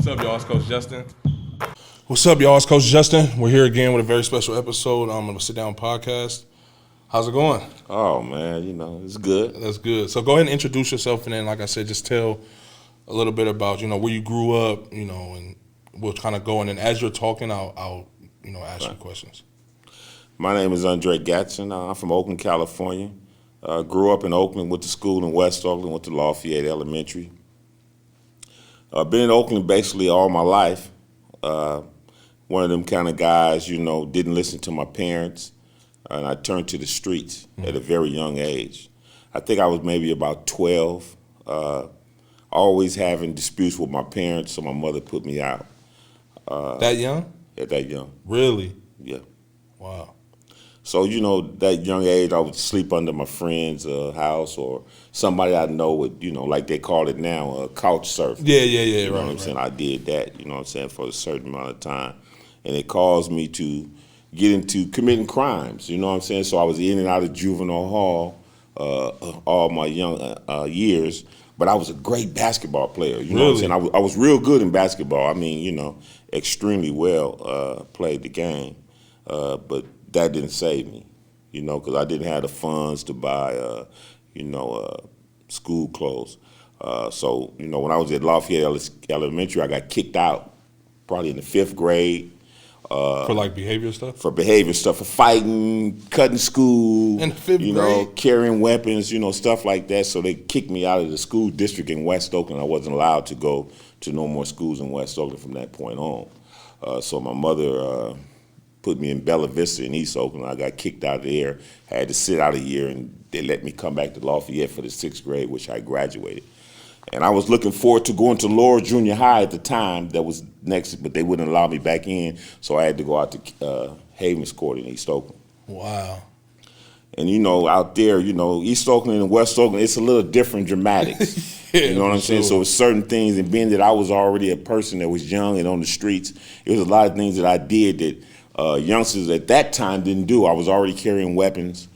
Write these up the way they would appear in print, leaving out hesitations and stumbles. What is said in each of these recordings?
What's up, y'all? It's Coach Justin. What's up, y'all? It's Coach Justin. We're here again with a very special episode on the Sit Down Podcast. How's it going? Oh, man, it's good. That's good. So go ahead and introduce yourself, and then, like I said, just tell a little bit about, where you grew up, and we'll kind of go. And then as you're talking, I'll ask you questions. My name is Andra Gadson. I'm from Oakland, California. Grew up in Oakland, went to school in West Oakland, went to Lafayette Elementary. Been in Oakland basically all my life. One of them kind of guys, didn't listen to my parents, and I turned to the streets at a very young age. I think I was maybe about 12, always having disputes with my parents, so my mother put me out. That young? At that young. Really? Yeah. Wow. So, that young age, I would sleep under my friend's house or somebody I know would, like they call it now, couch surf. Yeah, You know right, what I'm saying? I did that, for a certain amount of time. And it caused me to get into committing crimes, So I was in and out of juvenile hall all my young years. But I was a great basketball player, you know what I'm saying? I was real good in basketball. I mean, extremely well played the game. But that didn't save me, because I didn't have the funds to buy, school clothes. So, when I was at Lafayette Elementary, I got kicked out probably in the 5th grade. For like behavior stuff? For behavior stuff, for fighting, cutting school, in the 5th grade? Carrying weapons, stuff like that. So they kicked me out of the school district in West Oakland. I wasn't allowed to go to no more schools in West Oakland from that point on. So my mother put me in Bella Vista in East Oakland. I got kicked out of there. I had to sit out a year, and they let me come back to Lafayette for the 6th grade, which I graduated. And I was looking forward to going to Lower Junior High at the time. That was next, but they wouldn't allow me back in, so I had to go out to Havens Court in East Oakland. Wow. And, out there, East Oakland and West Oakland, it's a little different dramatics. Yeah, you know what I'm saying? Sure. So it's certain things, and being that I was already a person that was young and on the streets, it was a lot of things that I did that youngsters at that time didn't do. I was already carrying weapons.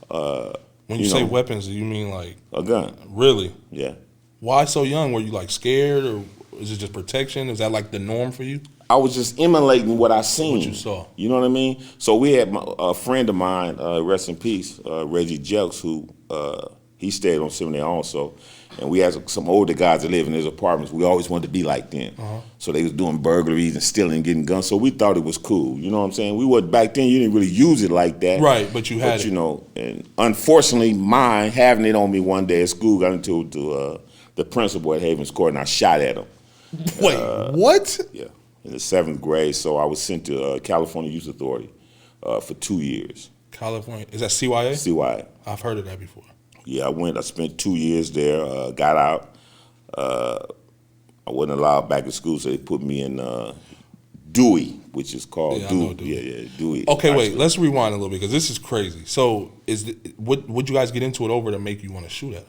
When you say weapons, do you mean like a gun? Really? Yeah. Why so young? Were you like scared, or is it just protection? Is that like the norm for you? I was just emulating what I seen. What you saw. You know what I mean? So we had a friend of mine, rest in peace, Reggie Jelks, who he stayed on Seminary also. And we had some older guys that live in his apartments. We always wanted to be like them. So they was doing burglaries and stealing and getting guns. So we thought it was cool. You know what I'm saying? We wasn't back then. You didn't really use it like that. Right, but you had it. And unfortunately, mine having it on me one day at school got into the principal at Havens Court, and I shot at him. Wait, what? Yeah, in the 7th grade. So I was sent to California Youth Authority for 2 years. California, is that CYA? CYA. I've heard of that before. Yeah, I spent 2 years there, got out. I wasn't allowed back in school, so they put me in Dewey, which is called Dewey. Yeah, Dewey. Okay, wait, let's rewind a little bit, because this is crazy. So would you guys get into it over to make you want to shoot at him?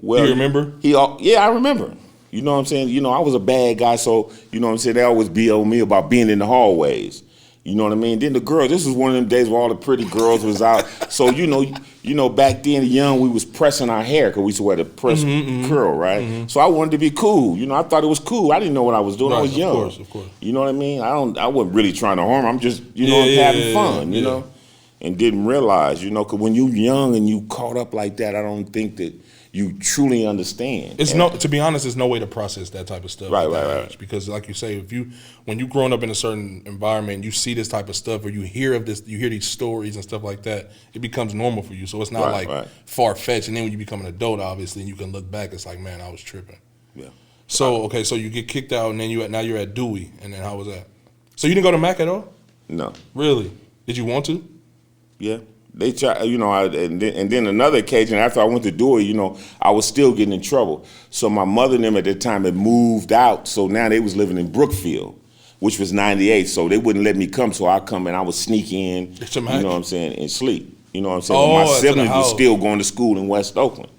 Well, do you remember? Yeah, I remember. You know what I'm saying? I was a bad guy, so, you know what I'm saying, they always be on me about being in the hallways. You know what I mean? Then the girls, this was one of them days where all the pretty girls was out. So, back then, young, we was pressing our hair because we used to wear the press curl, right? So I wanted to be cool. I thought it was cool. I didn't know what I was doing. Right, I was young. Of course. You know what I mean? I wasn't really trying to harm. I'm just, having fun, you know? And didn't realize, because when you young and you caught up like that, I don't think that you truly understand. To be honest, there's no way to process that type of stuff. Right. Because like you say, when you growing up in a certain environment, you see this type of stuff, or you hear of this, you hear these stories and stuff like that, it becomes normal for you. So it's not far-fetched. And then when you become an adult, obviously, and you can look back, it's like, man, I was tripping. Yeah. So, okay, so you get kicked out, and then now you're at Dewey, and then how was that? So you didn't go to Mac at all? No. Really? Did you want to? Yeah. They try, and then another occasion after I went to Dewey, I was still getting in trouble. So my mother and them at that time had moved out, so now they was living in Brookfield, which was 98. So they wouldn't let me come, so I come and I would sneak in, you know what I'm saying, and sleep. You know what I'm saying? Oh, my siblings were still going to school in West Oakland.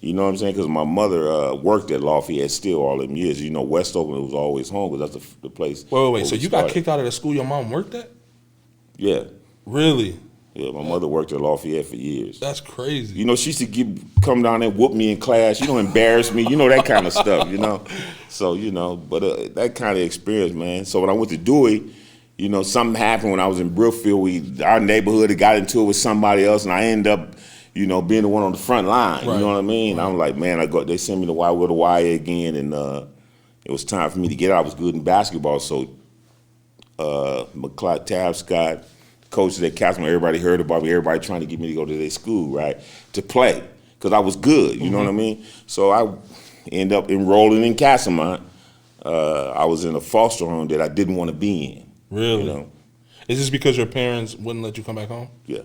You know what I'm saying? Because my mother worked at Lafayette still all them years. West Oakland was always home because that's the place. Wait. So you got kicked out of the school your mom worked at? Yeah. Really? Yeah, my mother worked at Lafayette for years. That's crazy. You know, she used to come down there and whoop me in class, embarrass me, that kind of stuff, So, but that kind of experience, man. So when I went to Dewey, something happened when I was in Brookfield. Our neighborhood had got into it with somebody else, and I ended up, being the one on the front line. Right. You know what I mean? Right. I'm like, man, they sent me to YA again, and it was time for me to get out. I was good in basketball, so McCloud Tabscott, coaches at Catherine, everybody heard about me. Everybody trying to get me to go to their school, right, to play, because I was good. You know what I mean? So I ended up enrolling in Castlemont. I was in a foster home that I didn't want to be in. Really? Is this because your parents wouldn't let you come back home? Yeah.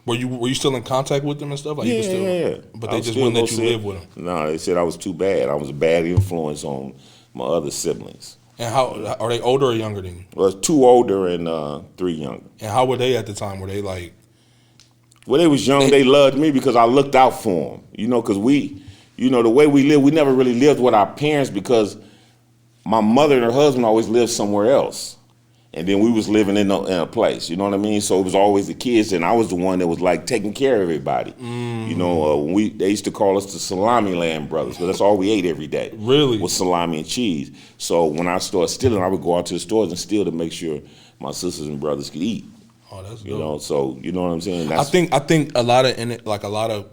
Were you still in contact with them and stuff? Like yeah. But they just wouldn't let you live with them. No, they said I was too bad. I was a bad influence on my other siblings. And how are they older or younger than you? Well, 2 older and 3 younger. And how were they at the time? Were they like? Well, they was young. They loved me because I looked out for them. Because we, the way we live, we never really lived with our parents because my mother and her husband always lived somewhere else. And then we was living in a place, you know what I mean? So it was always the kids, and I was the one that was like taking care of everybody. They used to call us the Salami Land Brothers, because that's all we ate every day. Really? Was salami and cheese. So when I started stealing, I would go out to the stores and steal to make sure my sisters and brothers could eat. Oh, that's good. So you know what I'm saying? I think a lot of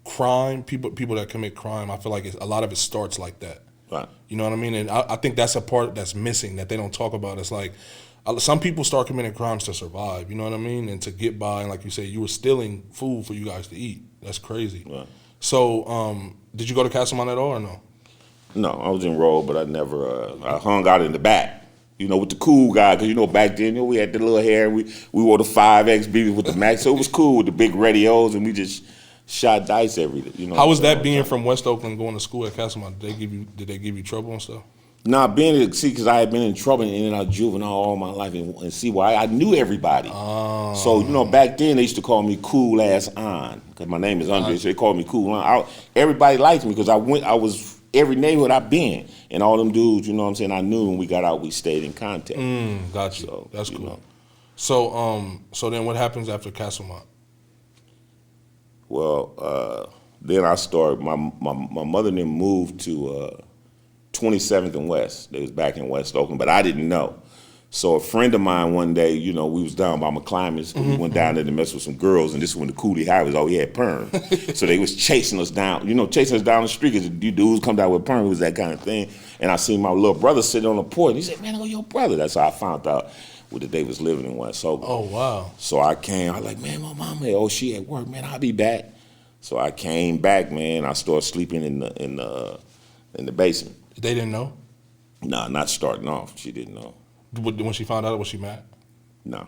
crime, people that commit crime, I feel like a lot of it starts like that. Right. You know what I mean? And I think that's a part that's missing that they don't talk about. It's like some people start committing crimes to survive, you know what I mean? And to get by, and like you say, you were stealing food for you guys to eat. That's crazy. Right. So did you go to Castlemont at all or no? No, I was enrolled, but I never, I hung out in the back, with the cool guy, because, back then, we had the little hair, we wore the 5X BB with the Max, so it was cool with the big radios, and we just shot dice every day. How was that being from West Oakland going to school at Castlemont? Did they give you trouble and stuff? Nah, because I had been in trouble in and out of juvenile all my life, and see why I knew everybody. Oh. So back then they used to call me Cool Ass On, because my name is Andra, so they called me Cool On. Everybody liked me because I was every neighborhood I've been, and all them dudes, I knew when we got out, we stayed in contact. Got you. So, that's cool. So then what happens after Castlemont? Well, then I started. My mother then moved to 27th and West. They was back in West Oakland, but I didn't know. So a friend of mine one day, we was down by McClymonds. We went down there to mess with some girls, and this is when the coolie high was all he had perm. So they was chasing us down, chasing us down the street because the dudes come down with perm. It was that kind of thing. And I seen my little brother sitting on the porch. He said, "Man, oh, your brother." That's how I found out that they was living in West Oakland. Oh, wow. So I came. I was like, "Man, my mama, she at work, man. I'll be back." So I came back, man. I started sleeping in the basement. They didn't know? No, not starting off. She didn't know. When she found out, was she mad? No.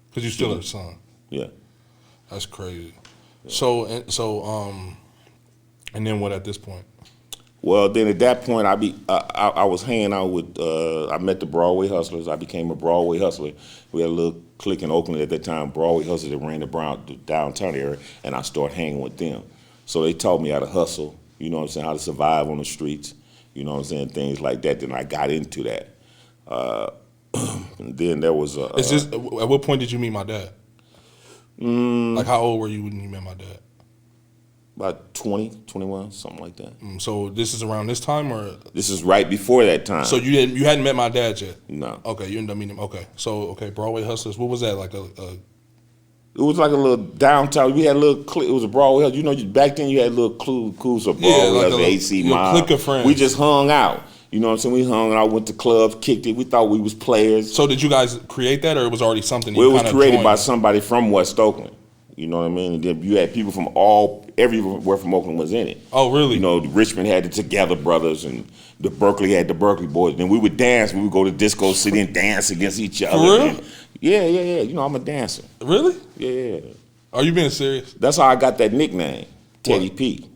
Because you still her son. Yeah. That's crazy. Yeah. And then what at this point? Well, then at that point, I was hanging out with, I met the Broadway Hustlers. I became a Broadway Hustler. We had a little clique in Oakland at that time, Broadway Hustlers that ran the downtown area, and I started hanging with them. So they taught me how to hustle, how to survive on the streets, things like that. Then I got into that. And then there was a... at what point did you meet my dad? Like how old were you when you met my dad? About 20, 21, something like that. So this is around this time, or this is right before that time? So you hadn't met my dad yet? No. Okay, you ended up meeting him. Okay, so Broadway Hustlers. What was that like? It was like a little downtown. We had a little. It was a Broadway Hustlers. Back then you had little clues of Broadway Hustlers, AC Mob. Clique of friends. We just hung out. You know what I'm saying? We hung out, went to clubs, kicked it. We thought we was players. So did you guys create that, or it was already something? Well, it was created by somebody from West Oakland. You know what I mean? And then you had people from everywhere from Oakland was in it. Oh, really? Richmond had the Together Brothers, and the Berkeley had the Berkeley Boys. Then we would dance. We would go to Disco City and dance against each other. For real? Yeah. I'm a dancer. Really? Yeah. Are you being serious? That's how I got that nickname, Teddy P.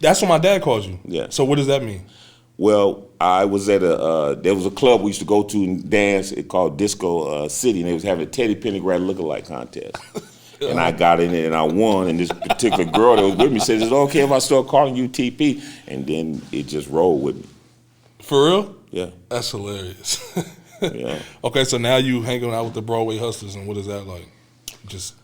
That's what my dad calls you? Yeah. So what does that mean? Well, I was at there was a club we used to go to and dance. It called Disco City, and they was having a Teddy Pendergrass lookalike contest. And I got in it and I won. And this particular girl that was with me said, "Is it okay if I start calling you TP?" And then it just rolled with me. For real? Yeah. That's hilarious. Yeah. Okay, so now you hanging out with the Broadway Hustlers, and what is that like? Just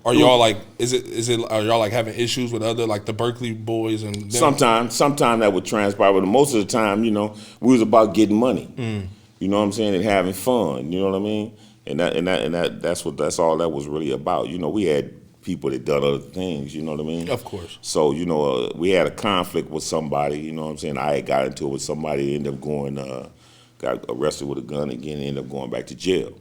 are y'all like? Is it? Are y'all like having issues with other like the Berkeley boys and them? Sometimes that would transpire, but most of the time, we was about getting money. You know what I'm saying, and having fun. You know what I mean? And that's all that was really about. We had people that done other things. You know what I mean? Of course. So we had a conflict with somebody. You know what I'm saying? I had got into it with somebody, ended up going, got arrested with a gun again, and ended up going back to jail.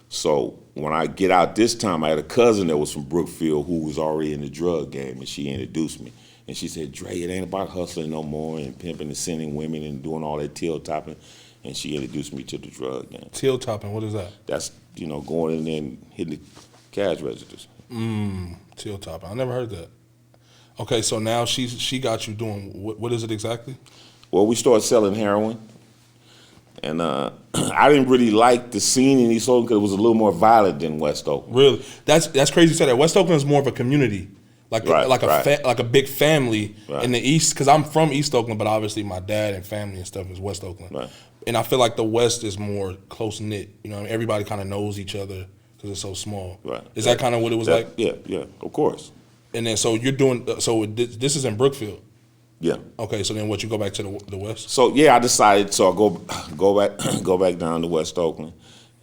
So when I get out this time, I had a cousin that was from Brookfield who was already in the drug game, and she introduced me. And she said, Dre, it ain't about hustling no more and pimping and sending women and doing all that tail topping. And she introduced me to the drug game. Tail topping, what is that? That's, going in there and hitting the cash registers. Tail topping. I never heard that. Okay, so now she got you doing, what is it exactly? Well, we started selling heroin. And I didn't really like the scene in East Oakland because it was a little more violent than West Oakland. Really? That's crazy you said that. West Oakland is more of a community, like a big family in the East. Because I'm from East Oakland, but obviously my dad and family and stuff is West Oakland. Right. And I feel like the West is more close knit. Everybody kind of knows each other because it's so small. Right. Is that kind of what it was like? Yeah, of course. And then so you're doing this is in Brookfield. Yeah. Okay, so then you go back to the West? So yeah, I decided. So I go back down to West Oakland,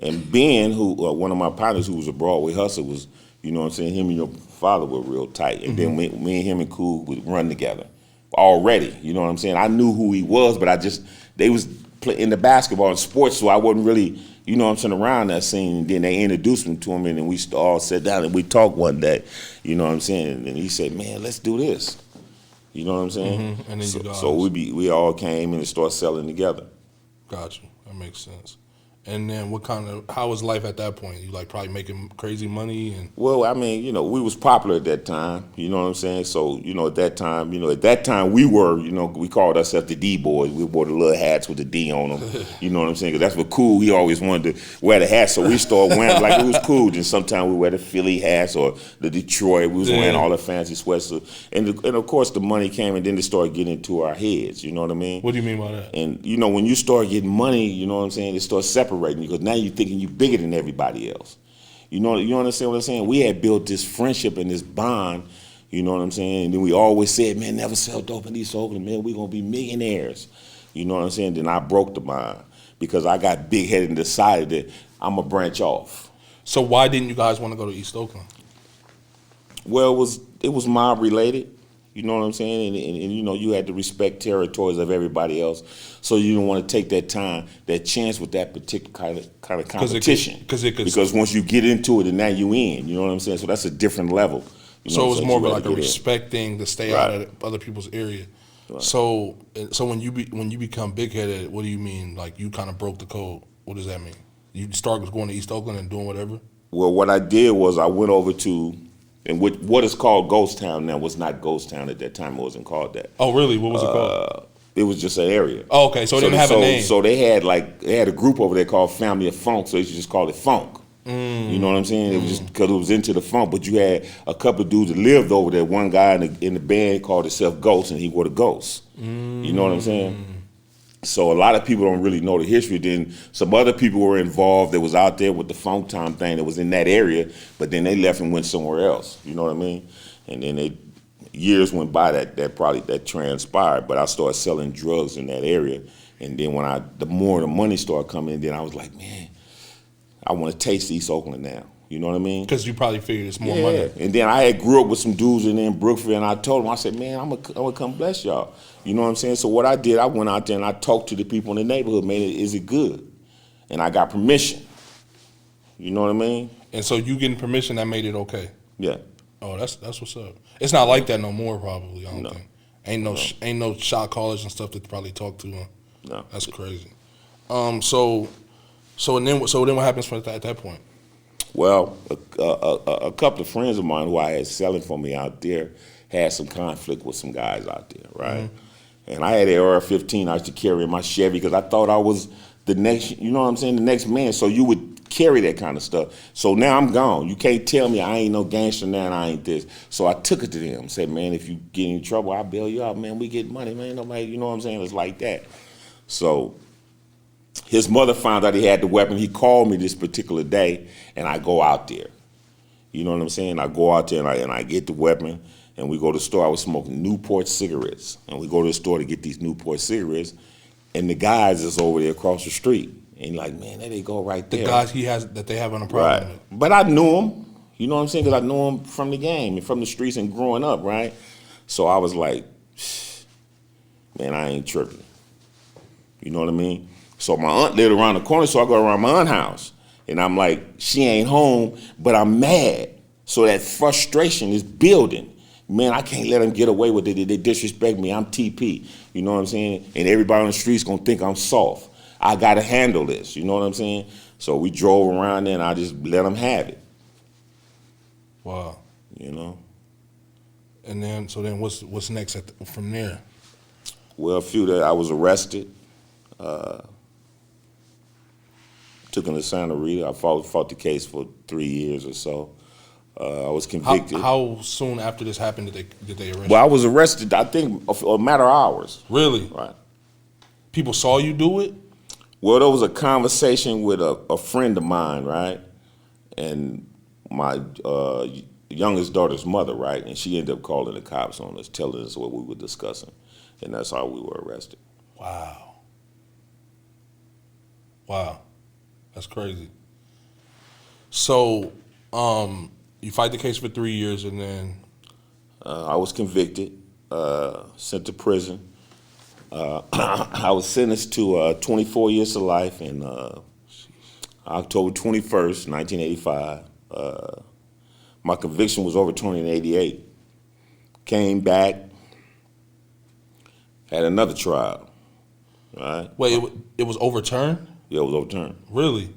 and Ben, who one of my partners who was a Broadway hustler, was him and your father were real tight, and then me and him and Cool would run together already. You know what I'm saying? I knew who he was, but they was in the basketball and sports, so I wasn't really around that scene. And then they introduced me to him, and then we all sat down and we talked one day. You know what I'm saying? And he said, "Man, let's do this." You know what I'm saying? And then so we all came in and started selling together. Got you. That makes sense. And then how was life at that point? You probably making crazy money and. Well, I mean, we was popular at that time. You know what I'm saying? So at that time we were, we called ourselves the D boys. We wore the little hats with the D on them. You know what I'm saying? Because that's what Cool. He always wanted to wear the hat, so we started wearing like it was cool. Then sometimes we wear the Philly hats or the Detroit. We was wearing all the fancy sweats. And of course the money came, and then they started getting into our heads. You know what I mean? What do you mean by that? And when you start getting money, you know what I'm saying? It starts separating you because now you're thinking you're bigger than everybody else. You understand what I'm saying? We had built this friendship and this bond, you know what I'm saying? And then we always said, man, never sell dope in East Oakland, man, we're going to be millionaires. You know what I'm saying? Then I broke the bond because I got big-headed and decided that I'm going to branch off. So why didn't you guys want to go to East Oakland? Well, it was mob-related. You know what I'm saying? And you had to respect territories of everybody else. So you don't want to take that chance with that particular kind of competition. Because once you get into it, and now you in. You know what I'm saying? So that's a different level. So it was more of like a respecting to stay out of other people's area. Right. So when you become big-headed, what do you mean? Like you kind of broke the code. What does that mean? You start going to East Oakland and doing whatever? Well, what I did was I went over to... And what is called Ghost Town now was not Ghost Town at that time. It wasn't called that. Oh, really? What was it called? It was just an area. Oh, okay. So it didn't have a name. So they had a group over there called Family of Funk. So they just called it Funk. You know what I'm saying? It was just because it was into the funk. But you had a couple of dudes that lived over there. One guy in the band called himself Ghost, and he wore the Ghost. You know what I'm saying? So a lot of people don't really know the history. Then some other people were involved that was out there with the funk time thing that was in that area, but then they left and went somewhere else. You know what I mean? And then years went by that transpired. But I started selling drugs in that area, and then the more the money started coming in, then I was like, man, I want to taste East Oakland now. You know what I mean? Because you probably figured it's more money. And then I had grew up with some dudes in Brookfield, and I told them, I said, man, I'm gonna come bless y'all. You know what I'm saying? So what I did, I went out there and I talked to the people in the neighborhood, man, is it good? And I got permission. You know what I mean? And so you getting permission, that made it okay? Yeah. Oh, that's what's up. It's not like that no more, probably, I don't think. Ain't no shot callers and stuff to probably talk to. No. That's crazy. So then what happens at that point? Well, a couple of friends of mine who I had selling for me out there had some conflict with some guys out there, right? And I had an AR-15 I used to carry in my Chevy because I thought I was the next, you know what I'm saying, the next man. So you would carry that kind of stuff. So now I'm gone. You can't tell me I ain't no gangster now and I ain't this. So I took it to them. Said, man, if you get in trouble, I'll bail you out, man. We get money, man. Nobody, you know what I'm saying? It's like that. So his mother found out he had the weapon. He called me this particular day, and I go out there. You know what I'm saying? I go out there and I get the weapon, and we go to the store. I was smoking Newport cigarettes, and we go to the store to get these Newport cigarettes, and the guys is over there across the street. And like, man, there they go right there. The guys that they have on a problem with. But I knew him. You know what I'm saying? Because I knew him from the game and from the streets and growing up, right? So I was like, man, I ain't tripping. You know what I mean? So my aunt lived around the corner, so I go around my aunt's house. And I'm like, she ain't home, but I'm mad. So that frustration is building. Man, I can't let them get away with it. They disrespect me. I'm TP. You know what I'm saying? And everybody on the street's going to think I'm soft. I got to handle this. You know what I'm saying? So we drove around there, and I just let them have it. Wow. You know? And then, what's next from there? Well, I was arrested. Took him to Santa Rita. I fought the case for 3 years or so. I was convicted. How soon after this happened did they arrest you? Well, I was arrested, I think, a matter of hours. Really? Right. People saw you do it? Well, there was a conversation with a friend of mine, right? And my youngest daughter's mother, right? And she ended up calling the cops on us, telling us what we were discussing. And that's how we were arrested. Wow. Wow. That's crazy. So, you fight the case for 3 years and then? I was convicted, sent to prison. I was sentenced to 24 years to life in October 21st, 1985. My conviction was overturned in 88. Came back, had another trial, right? Wait, it was overturned? Yeah, it was overturned. Really?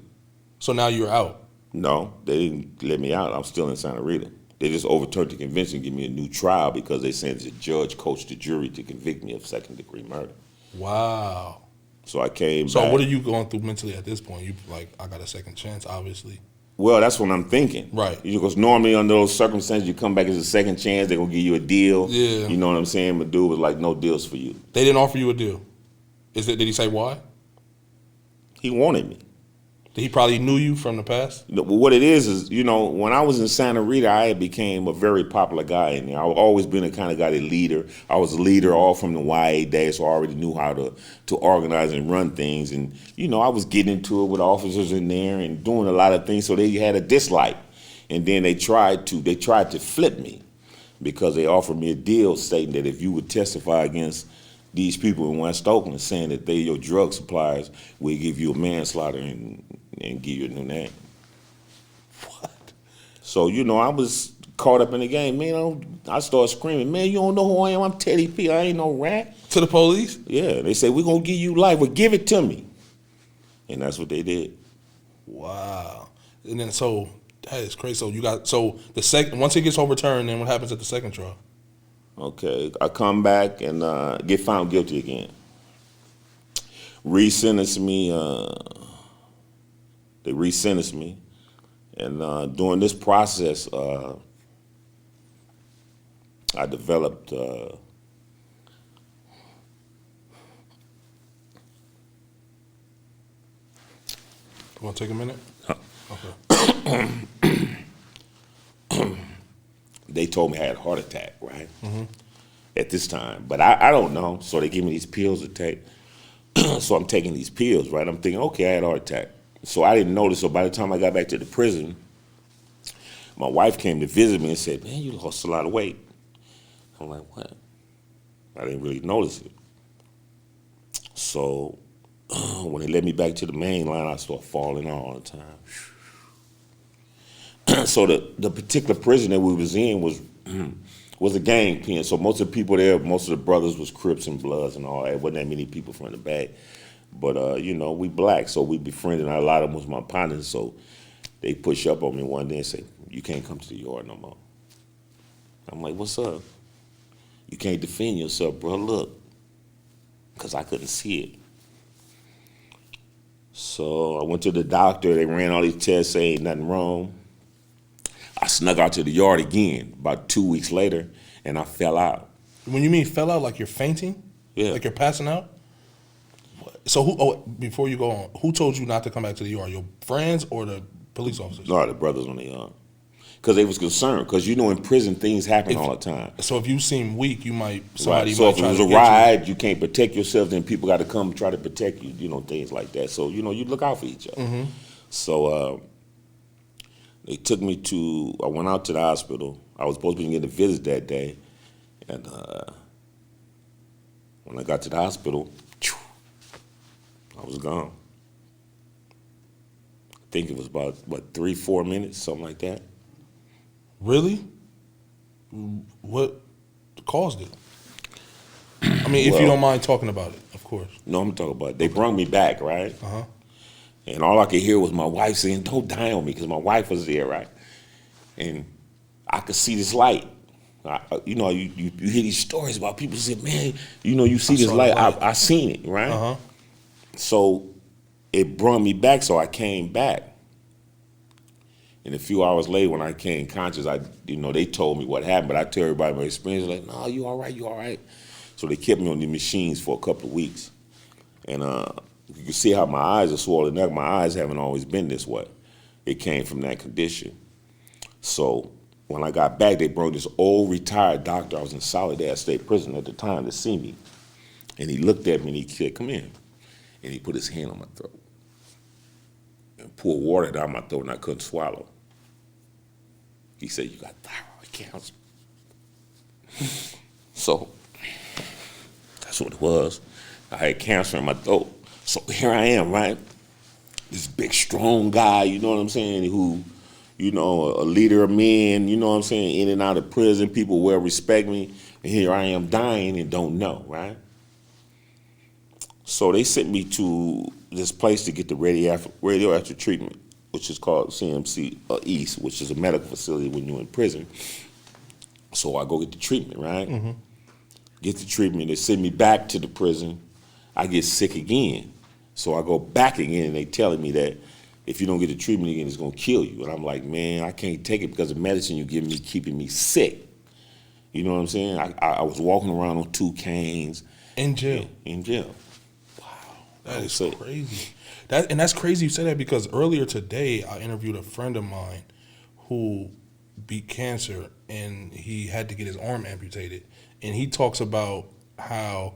So now you're out? No, they didn't let me out. I'm still in Santa Rita. They just overturned the conviction and give me a new trial because they said the judge coached the jury to convict me of second-degree murder. Wow. So I came back. So what are you going through mentally at this point? You like, I got a second chance, obviously. Well, that's what I'm thinking. Right. Because normally under those circumstances, you come back as a second chance, they're going to give you a deal. Yeah. You know what I'm saying? But dude was like, no deals for you. They didn't offer you a deal? Did he say why? He wanted me. He probably knew you from the past? What it is, when I was in Santa Rita, I became a very popular guy in there. I've always been the kind of guy, leader. I was a leader all from the YA days, so I already knew how to organize and run things. And, I was getting into it with officers in there and doing a lot of things, so they had a dislike. And then they tried to flip me because they offered me a deal stating that if you would testify against these people in West Oakland saying that they're your drug suppliers, we'll give you a manslaughter and give you a new name. What? So, I was caught up in the game. Man, I started screaming, man, you don't know who I am? I'm Teddy P. I ain't no rat. To the police? Yeah, they said, we're going to give you life. Well, give it to me. And that's what they did. Wow. And then, so, that is crazy. So, once it gets overturned, then what happens at the second trial? Okay, I come back and get found guilty again. Re-sentence me. They re-sentenced me. And during this process, I developed you want to take a minute? Okay. They told me I had a heart attack, right? Mm-hmm. At this time. But I don't know. So they give me these pills to take. So I'm taking these pills, right? I'm thinking, okay, I had a heart attack. So I didn't notice. So by the time I got back to the prison, my wife came to visit me and said, man, you lost a lot of weight. I'm like, what? I didn't really notice it. So when they led me back to the main line, I started falling all the time. So the particular prison that we was in was a gang pen. So most of the people there, most of the brothers was Crips and Bloods and all that. It wasn't that many people from the back. But, we black, so we befriended, and a lot of them was my partners. So they push up on me one day and say, you can't come to the yard no more. I'm like, what's up? You can't defend yourself, bro. Look. Because I couldn't see it. So I went to the doctor. They ran all these tests, say ain't nothing wrong. I snuck out to the yard again about 2 weeks later, and I fell out. When you mean fell out, like you're fainting? Yeah. Like you're passing out? So before you go on, who told you not to come back to the yard? Your friends or the police officers? No, the brothers on the yard. because they was concerned. Because in prison things happen all the time. So if you seem weak, Right. somebody So might if it try was to a get ride, you can't protect yourself. Then people got to come try to protect you. Things like that. So you look out for each other. Mm-hmm. So they took me to. I went out to the hospital. I was supposed to be getting a visit that day, and when I got to the hospital, I was gone. I think it was about 3-4 minutes, something like that. Really? What caused it? I mean, if you don't mind talking about it, of course. No, I'm talking about it. They brought me back, right? Uh-huh. And all I could hear was my wife saying, "Don't die on me," because my wife was there, right? And I could see this light. You hear these stories about people saying, "Man, you see this light." I seen it, right? Uh-huh. So it brought me back, so I came back. And a few hours later, when I came conscious, they told me what happened, but I tell everybody my experience. Like, "No, you all right, you all right." So they kept me on the machines for a couple of weeks. And you can see how my eyes are swollen up. My eyes haven't always been this way. It came from that condition. So when I got back, they brought this old retired doctor. I was in Soledad State Prison at the time to see me. And he looked at me and he said, "Come in." And he put his hand on my throat and poured water down my throat, and I couldn't swallow. He said, "You got thyroid cancer." So that's what it was. I had cancer in my throat. So here I am, right? This big, strong guy, you know what I'm saying, who, a leader of men, you know what I'm saying, in and out of prison, people well respect me. And here I am dying and don't know, right? So they sent me to this place to get the radioactive treatment, which is called CMC East, which is a medical facility when you're in prison. So I go get the treatment, right? Mm-hmm. Get the treatment. They send me back to the prison. I get sick again. So I go back again, and they telling me that if you don't get the treatment again, it's going to kill you. And I'm like, man, I can't take it because the medicine you give me keeping me sick. You know what I'm saying? I was walking around on 2 canes. In jail? In jail. Wow, that is crazy. That's crazy you say that, because earlier today I interviewed a friend of mine who beat cancer, and he had to get his arm amputated. And he talks about how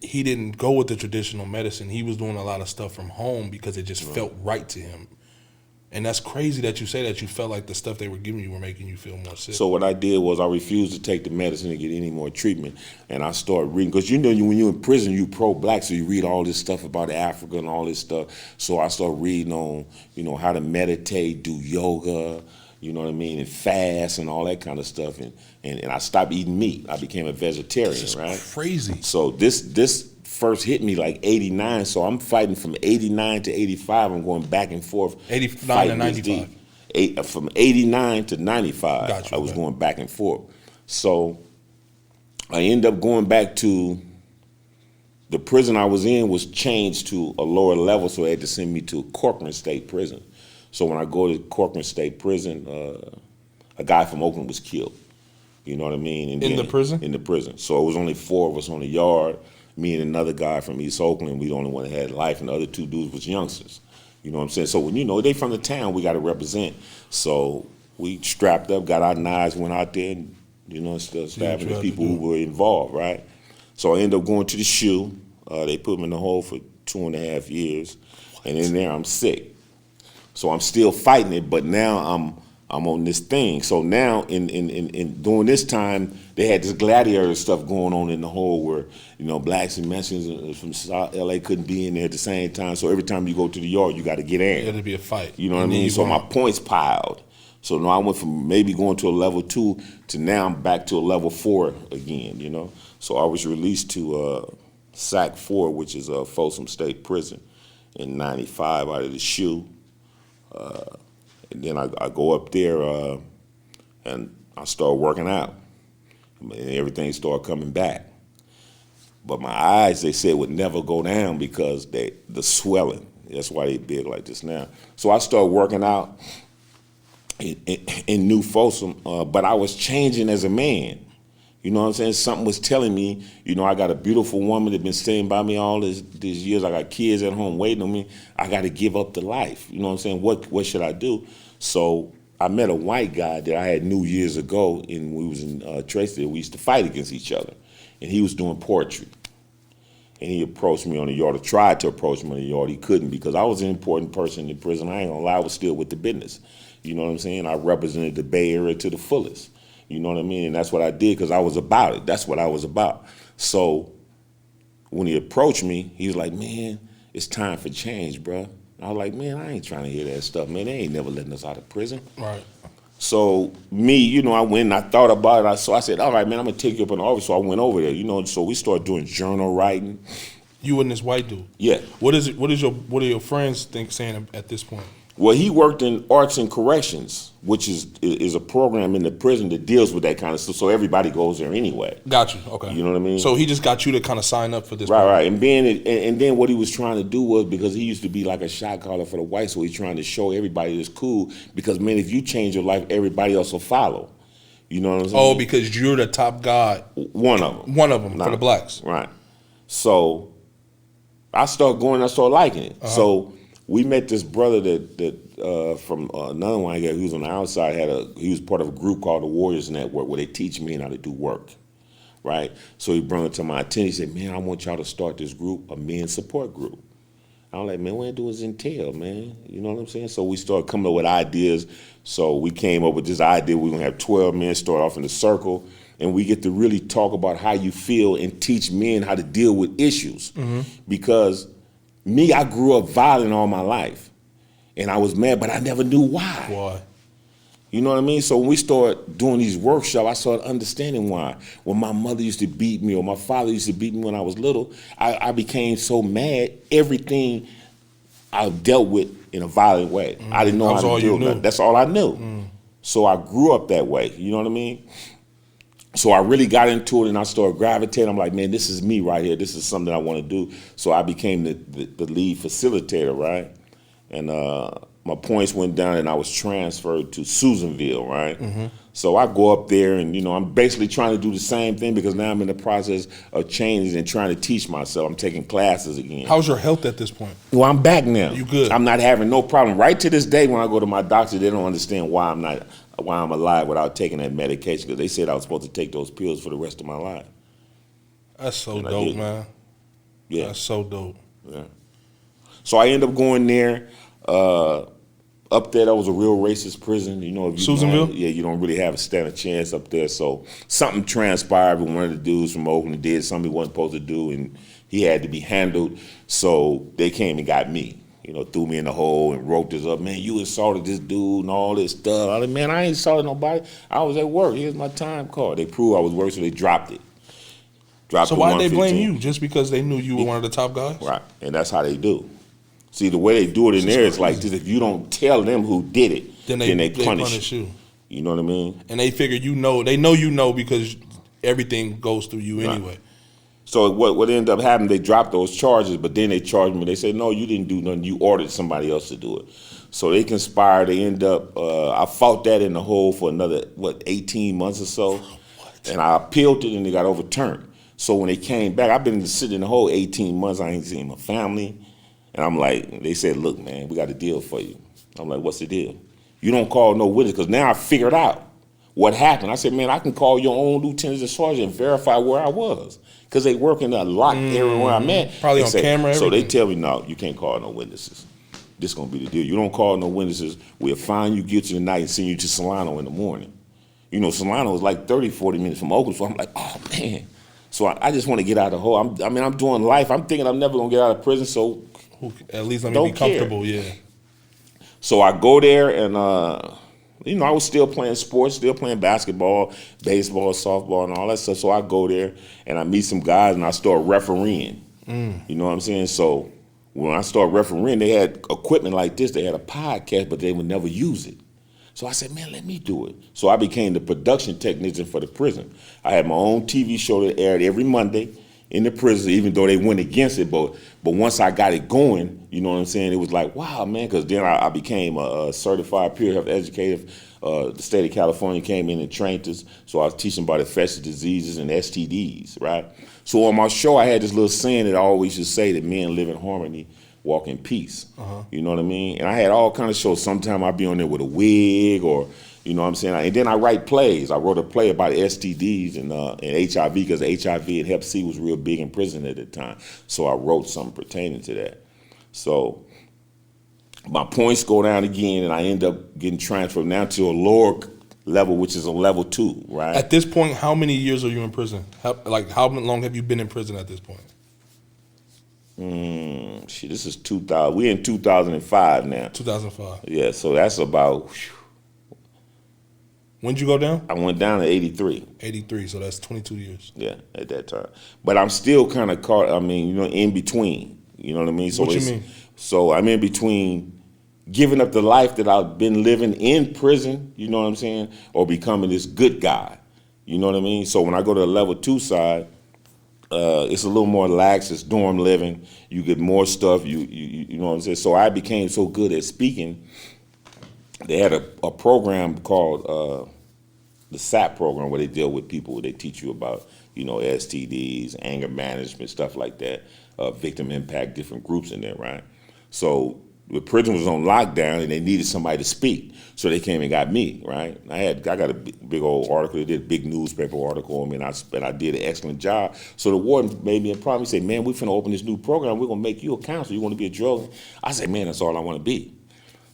he didn't go with the traditional medicine. He was doing a lot of stuff from home because it just felt right to him. And that's crazy that you say that. You felt like the stuff they were giving you were making you feel more sick. So what I did was I refused to take the medicine and get any more treatment. And I started reading, because when you're in prison, you pro-black, so you read all this stuff about Africa and all this stuff. So I started reading on, how to meditate, do yoga, you know what I mean, and fast and all that kind of stuff. And I stopped eating meat. I became a vegetarian, This is right? crazy. So this first hit me like 89, so I'm fighting from 89 to 85. I'm going back and forth. 89 to 95. From 89 to 95, Gotcha, I was going back and forth. So I ended up going back to the prison I was in was changed to a lower level, so they had to send me to Corcoran State Prison. So when I go to Corcoran State Prison, a guy from Oakland was killed. You know what I mean? And in the prison? In the prison. So it was only 4 of us on the yard. Me and another guy from East Oakland, we the only one that had life, and the other 2 dudes was youngsters. You know what I'm saying? So when they from the town, we got to represent. So we strapped up, got our knives, went out there, and stabbing the people who were involved, right? So I ended up going to the SHU. They put me in the hole for 2.5 years, and in there I'm sick. So I'm still fighting it, but now I'm on this thing. So now in during this time, they had this gladiator stuff going on in the hole where, blacks and Mexicans from South LA couldn't be in there at the same time. So every time you go to the yard, you got to get in. It had to be a fight. You know what I mean? So my points piled. So now I went from maybe going to a level 2 to now I'm back to a level 4 again, So I was released to SAC 4, which is Folsom State Prison, in 95 out of the SHU. And then I go up there and I start working out. And everything started coming back. But my eyes, they said, would never go down because the swelling. That's why they big like this now. So I started working out in New Folsom, but I was changing as a man. You know what I'm saying? Something was telling me, I got a beautiful woman that's been staying by me all these years. I got kids at home waiting on me. I got to give up the life. You know what I'm saying? What should I do? So I met a white guy that I had knew years ago, and we was in Tracy. We used to fight against each other, and he was doing poetry. And he approached me on the yard, or tried to approach me on the yard. He couldn't because I was an important person in prison. I ain't gonna lie, I was still with the business. You know what I'm saying? I represented the Bay Area to the fullest. You know what I mean? And that's what I did because I was about it. That's what I was about. So when he approached me, he was like, man, it's time for change, bro. I was like, man, I ain't trying to hear that stuff, man. They ain't never letting us out of prison. Right. So me, you know, I went and I thought about it. So I said, all right, man, I'm going to take you up in the office. So I went over there, you know, so we started doing journal writing. You and this white dude? Yeah. What are your friends saying at this point? Well, he worked in arts and corrections, which is a program in the prison that deals with that kind of stuff. So everybody goes there anyway. Got you. Okay. You know what I mean? So he just got you to kind of sign up for this. Right, program. right. And then what he was trying to do was, because he used to be like a shot caller for the whites, so he's trying to show everybody it's cool. Because man, if you change your life, everybody else will follow. You know what I'm saying? Oh, because you're the top god. One of them. One of them for the blacks. Right. So I started going. I started liking it. Uh-huh. So we met this brother that from another one guy who was on the outside. He was part of a group called the Warriors Network, where they teach men how to do work, right? So he brought it to my attention. He said, "Man, I want y'all to start this group, a men support group." I was like, "Man, what does it entail, man?" You know what I'm saying? So we started coming up with ideas. So we came up with this idea. We're gonna have 12 men start off in a circle, and we get to really talk about how you feel and teach men how to deal with issues, because me, I grew up violent all my life, and I was mad, but I never knew why. Why? You know what I mean? So when we started doing these workshops, I started understanding why. When my mother used to beat me or my father used to beat me when I was little, I became so mad. Everything I dealt with in a violent way. I didn't know how to deal with that. That's all I knew. So I grew up that way. You know what I mean? So I really got into it, and I started gravitating. I'm like, man, this is me right here. This is something I want to do. So I became the lead facilitator, right? And my points went down, and I was transferred to Susanville, right? So I go up there, and, you know, I'm basically trying to do the same thing, because now I'm in the process of changing and trying to teach myself. I'm taking classes again. How's your health at this point? Well, I'm back now. You good? I'm not having no problem. Right to this day, when I go to my doctor, they don't understand why I'm alive without taking that medication, because they said I was supposed to take those pills for the rest of my life. That's so dope, man. Yeah. That's so dope. Yeah. So I end up going there. Up there, that was a real racist prison. You know, if you Susanville? you don't really have a stand a chance up there. So something transpired with one of the dudes from Oakland did something he wasn't supposed to do, and he had to be handled. So they came and got me. You know, threw me in the hole and roped us up. Man, you assaulted this dude and all this stuff. I like, man, I ain't assaulted nobody. I was at work. Here's my time card. They proved I was working, so they dropped it. So why'd they blame you? Just because they knew you were one of the top guys? Right, and that's how they do. See, the way they do it in there is like this: if you don't tell them who did it, then they punish you. You know what I mean? And they figure they know you know, because everything goes through you anyway. Right. So what ended up happening, they dropped those charges, but then they charged me. They said, no, you didn't do nothing. You ordered somebody else to do it. So they conspired. They end up, I fought that in the hole for another, 18 months or so. What? And I appealed it, and it got overturned. So when they came back, I've been sitting in the hole 18 months. I ain't seen my family. And I'm like, they said, look, man, we got a deal for you. I'm like, what's the deal? You don't call no witness, because now I figured out what happened. I said, man, I can call your own lieutenant and sergeant and verify where I was, because they work in a locked area where I'm at. Probably on camera. So they tell me, no, you can't call no witnesses. This is going to be the deal. You don't call no witnesses. We'll find you guilty tonight and send you to Solano in the morning. You know, Solano is like 30, 40 minutes from Oakland. So I'm like, oh, man. So I just want to get out of the hole. I'm doing life. I'm thinking I'm never going to get out of prison, so at least let me be comfortable, yeah. So I go there, and I was still playing sports, still playing basketball, baseball, softball, and all that stuff. So I go there, and I meet some guys, and I start refereeing. You know what I'm saying? So when I started refereeing, they had equipment like this. They had a podcast, but they would never use it. So I said, man, let me do it. So I became the production technician for the prison. I had my own TV show that aired every Monday in the prison, even though they went against it. But once I got it going, you know what I'm saying, it was like, wow, man, because then I became a certified peer health educator. The state of California came in and trained us, so I was teaching about infectious diseases and STDs, right? So on my show, I had this little saying that I always used to say, that men live in harmony walk in peace. You know what I mean? And I had all kind of shows. Sometimes I'd be on there with a wig, or you know what I'm saying. And then I write plays. I wrote a play about STDs and HIV, because HIV and Hep C was real big in prison at the time. So I wrote something pertaining to that. So my points go down again, and I end up getting transferred now to a lower level, which is a level 2, right? At this point, how many years are you in prison? How long have you been in prison at this point? This is 2000. We're in 2005 now. 2005. Yeah, so that's about. When'd you go down? I went down to 83. 83, so that's 22 years. Yeah, at that time. But I'm still kind of caught, in between. You know what I mean? So what you mean? So I'm in between giving up the life that I've been living in prison, you know what I'm saying, or becoming this good guy. You know what I mean? So when I go to the level 2 side, it's a little more lax. It's dorm living. You get more stuff. You know what I'm saying? So I became so good at speaking. They had a program called the SAP program, where they deal with people, where they teach you about, STDs, anger management, stuff like that, victim impact, different groups in there, right? So the prison was on lockdown, and they needed somebody to speak. So they came and got me, right? I got a big old article. They did a big newspaper article on me, and I did an excellent job. So the warden made me a promise. He said, man, we're finna open this new program. We're gonna make you a counselor. You wanna be a drug? I said, man, that's all I wanna be.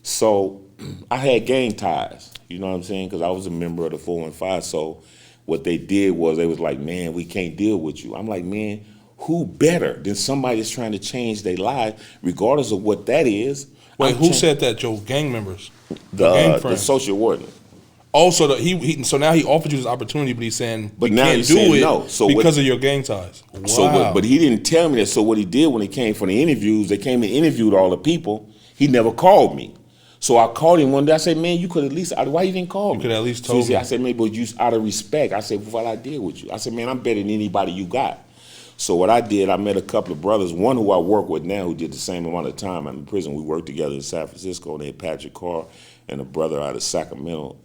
So I had gang ties, you know what I'm saying? Because I was a member of the 415. So what they did was, they was like, man, we can't deal with you. I'm like, man, who better than somebody that's trying to change their life, regardless of what that is? Wait, who said that, Joe? Gang members? The social warden. Oh, so so now he offered you this opportunity, but he's saying, but now he's saying no. So because of your gang ties. Wow. So, but he didn't tell me that. So what he did when he came for the interviews, they came and interviewed all the people. He never called me. So I called him one day. I said, man, you could at least, why you didn't call me? You could at least told me. me. I said, man, but you, out of respect. I said, what I did with you? I said, man, I'm better than anybody you got. So what I did, I met a couple of brothers, one who I work with now, who did the same amount of time. I'm in prison. We worked together in San Francisco, named Patrick Carr, and a brother out of Sacramento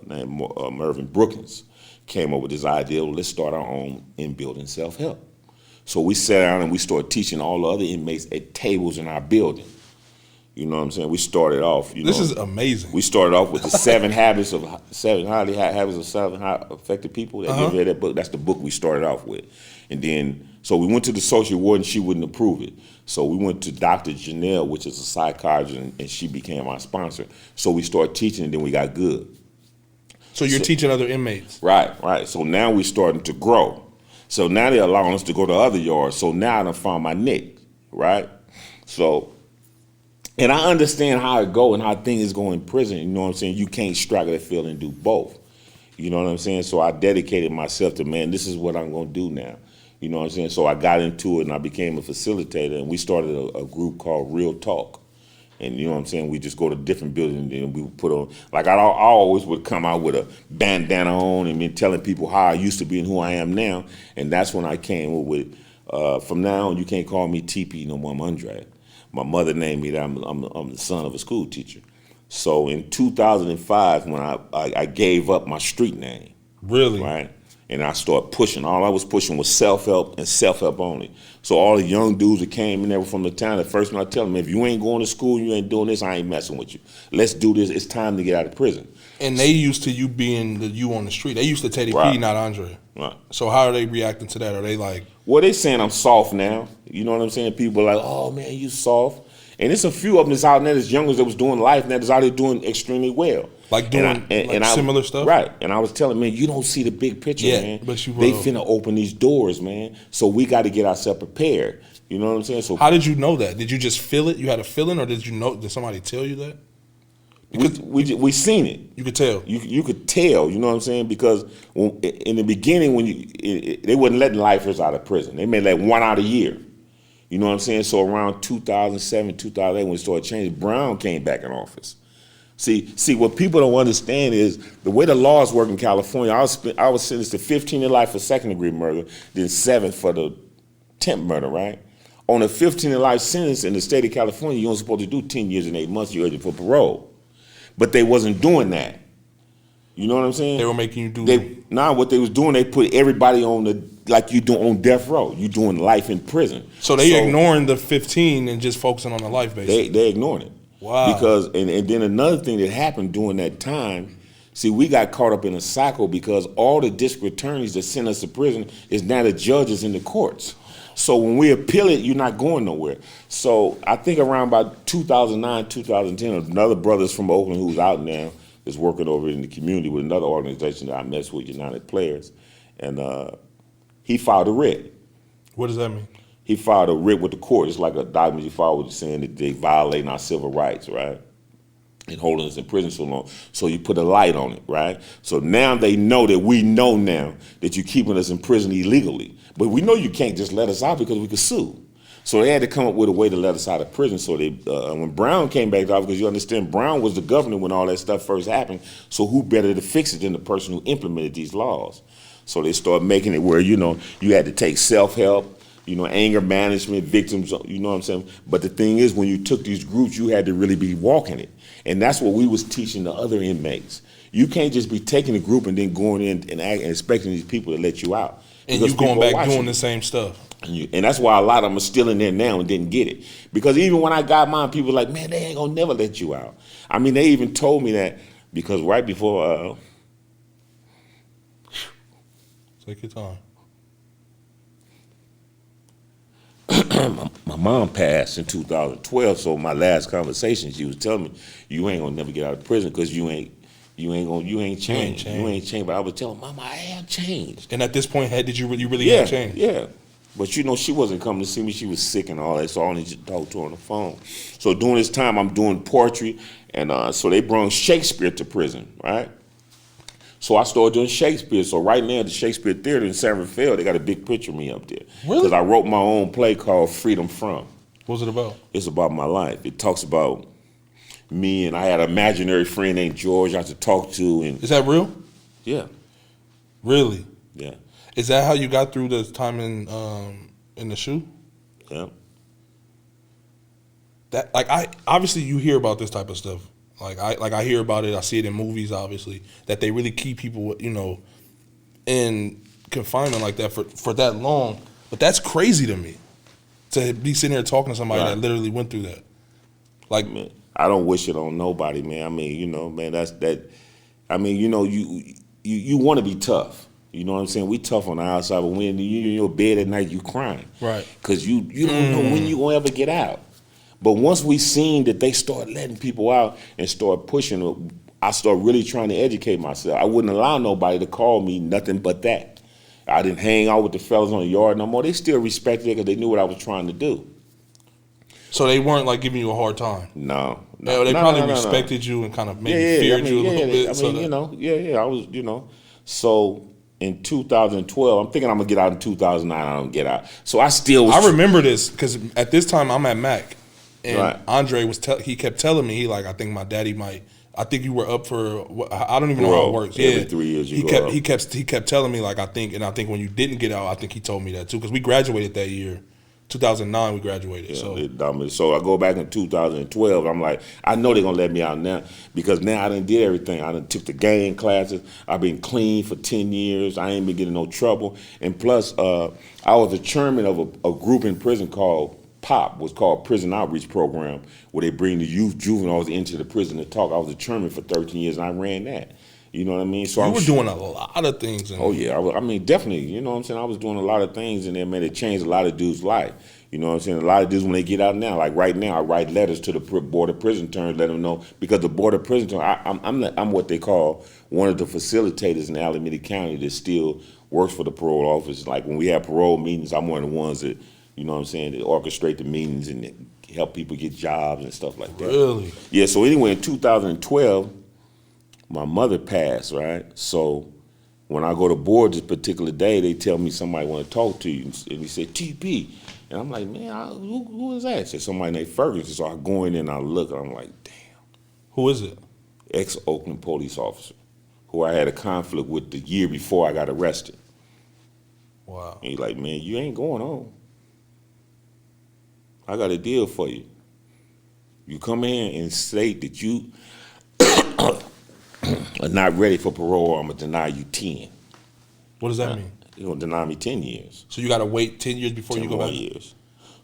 named Mervyn Brookins came up with this idea, well, let's start our own in-building self-help. So we sat down and we started teaching all the other inmates at tables in our building. You know what I'm saying? We started off. This is amazing. We started off with the seven habits of seven highly effective people. That you read that book. That's the book we started off with, and then so we went to the social warden. She wouldn't approve it, so we went to Dr. Janelle, which is a psychiatrist, and she became our sponsor. So we started teaching, and then we got good. So you're teaching other inmates, right? So now we're starting to grow. So now they're allowing us to go to other yards. So now I done found my niche, right? So. And I understand how it go and how things go in prison. You know what I'm saying? You can't struggle that field and do both. You know what I'm saying? So I dedicated myself to, man, this is what I'm going to do now. You know what I'm saying? So I got into it and I became a facilitator, and we started a group called Real Talk. And you know what I'm saying? We just go to different buildings and we would put on, like I always would come out with a bandana on and been telling people how I used to be and who I am now. And that's when I came with, from now on, you can't call me TP no more, I'm Andra. My mother named me that I'm the son of a school teacher. So in 2005, when I gave up my street name. Really? Right? And I started pushing. All I was pushing was self-help and self-help only. So all the young dudes that came in there from the town, the first one I tell them, if you ain't going to school, you ain't doing this, I ain't messing with you. Let's do this. It's time to get out of prison. And they used to you being you on the street. They used to Teddy P, not Andre. Right. So how are they reacting to that? Are they like... Well, they saying I'm soft now. You know what I'm saying? People are like, oh, man, you soft. And it's a few of them that's out there that's youngers that was doing life now that's out there doing extremely well. Like doing similar stuff? Right. And I was telling, man, you don't see the big picture, man. But you will. They finna open these doors, man. So we got to get ourselves prepared. You know what I'm saying? So how did you know that? Did you just feel it? You had a feeling, or did somebody tell you that? Because we seen it. You could tell. You could tell. You know what I'm saying? Because in the beginning, when they wasn't letting lifers out of prison, they may let one out a year. You know what I'm saying? So around 2007, 2008, when it started changing, Brown came back in office. See, what people don't understand is the way the laws work in California. I was sentenced to 15 to life for second-degree murder, then 7 for the attempt murder, right? On a 15 to life sentence in the state of California, you're only supposed to do 10 years and 8 months. You're eligible for parole. But they wasn't doing that. You know what I'm saying? They were making you do... What they was doing, they put everybody on like you doing on death row. You doing life in prison. So they ignoring the 15 and just focusing on the life, basically. They ignoring it. Wow. Because and then another thing that happened during that time, see, we got caught up in a cycle because all the district attorneys that sent us to prison is now the judges in the courts. So when we appeal it, you're not going nowhere. So I think around about 2009, 2010, another brothers from Oakland who's out now is working over in the community with another organization that I mess with, United Players, and he filed a writ. What does that mean? He filed a writ with the court. It's like a document you file with you saying that they violating our civil rights, right? And holding us in prison so long. So you put a light on it, right? So now they know that we know now that you're keeping us in prison illegally. But we know you can't just let us out because we could sue. So they had to come up with a way to let us out of prison. So they, when Brown came back to office, because you understand, Brown was the governor when all that stuff first happened. So who better to fix it than the person who implemented these laws? So they started making it where, you know, you had to take self-help, you know, anger management, victims, you know what I'm saying? But the thing is, when you took these groups, you had to really be walking it. And that's what we was teaching the other inmates. You can't just be taking a group and then going in and expecting these people to let you out. And you going back doing the same stuff. And that's why a lot of them are still in there now and didn't get it. Because even when I got mine, people were like, man, they ain't gonna never let you out. I mean, they even told me that because right before... Take your time. My mom passed in 2012, so my last conversation, she was telling me, you ain't gonna never get out of prison because you ain't changed. You ain't changed. But I was telling Mama, I have changed. And at this point, did you really have changed? Yeah. But you know, she wasn't coming to see me. She was sick and all that, so I only just talked to her on the phone. So during this time, I'm doing poetry, and so they brought Shakespeare to prison, right? So I started doing Shakespeare. So right now, the Shakespeare Theater in San Rafael, they got a big picture of me up there. Really? Because I wrote my own play called Freedom From. What's it about? It's about my life. It talks about me, and I had an imaginary friend named George I had to talk to. And is that real? Yeah. Really? Yeah. Is that how you got through the time in the SHU? Yeah. That obviously you hear about this type of stuff. I hear about it. I see it in movies, obviously, that they really keep people, you know, in confinement like that for that long. But that's crazy to me, to be sitting here talking to somebody that literally went through that. Like, man, I don't wish it on nobody, man. I mean, you know, man, that's that. I mean, you know, you want to be tough. You know what I'm saying? We tough on the outside, but when you're in your bed at night, you crying, right? Because you don't know when you gonna ever get out. But once we seen that they start letting people out and start pushing, I started really trying to educate myself. I wouldn't allow nobody to call me nothing but that. I didn't hang out with the fellas on the yard no more. They still respected it because they knew what I was trying to do. So they weren't like giving you a hard time? No. They probably respected you and kind of maybe feared you a little bit. I mean, I was, you know. So in 2012, I'm thinking I'm going to get out in 2009. I don't get out. So I still was... I remember this because at this time I'm at Mac. And right. Andre he kept telling me, I think my daddy might, I think you were up for, I don't even know how it works. Every 3 years you go up. He kept telling me, I think when you didn't get out, I think he told me that too, because we graduated that year. 2009 we graduated. Yeah, so I go back in 2012, I'm like, I know they're going to let me out now, because now I done did everything. I done took the gang classes. I've been clean for 10 years. I ain't been getting no trouble. And plus, I was the chairman of a group in prison called POP, was called Prison Outreach Program, where they bring the youth juveniles into the prison to talk. I was a chairman for 13 years, and I ran that. You know what I mean? So you were doing a lot of things. Oh, yeah. I mean, definitely. You know what I'm saying? I was doing a lot of things in there, man. It changed a lot of dudes' life. You know what I'm saying? A lot of dudes, when they get out now, like right now, I write letters to the Board of Prison Terms, let them know, because the Board of Prison Terms, I'm what they call one of the facilitators in Alameda County that still works for the parole office. Like when we have parole meetings, I'm one of the ones that, you know what I'm saying, that orchestrate the meetings and help people get jobs and stuff like that. Really? Yeah, so anyway, in 2012, my mother passed, right? So when I go to board this particular day, they tell me somebody want to talk to you. And he said, TP. And I'm like, man, who is that? He said, somebody named Ferguson. So I go in there and I look, and I'm like, damn. Who is it? Ex-Oakland police officer who I had a conflict with the year before I got arrested. Wow. And he's like, man, you ain't going home. I got a deal for you. You come in and state that you are not ready for parole, I'm going to deny you 10. What does that mean? deny me 10 years. So you got to wait 10 years before 10 you go more back? years.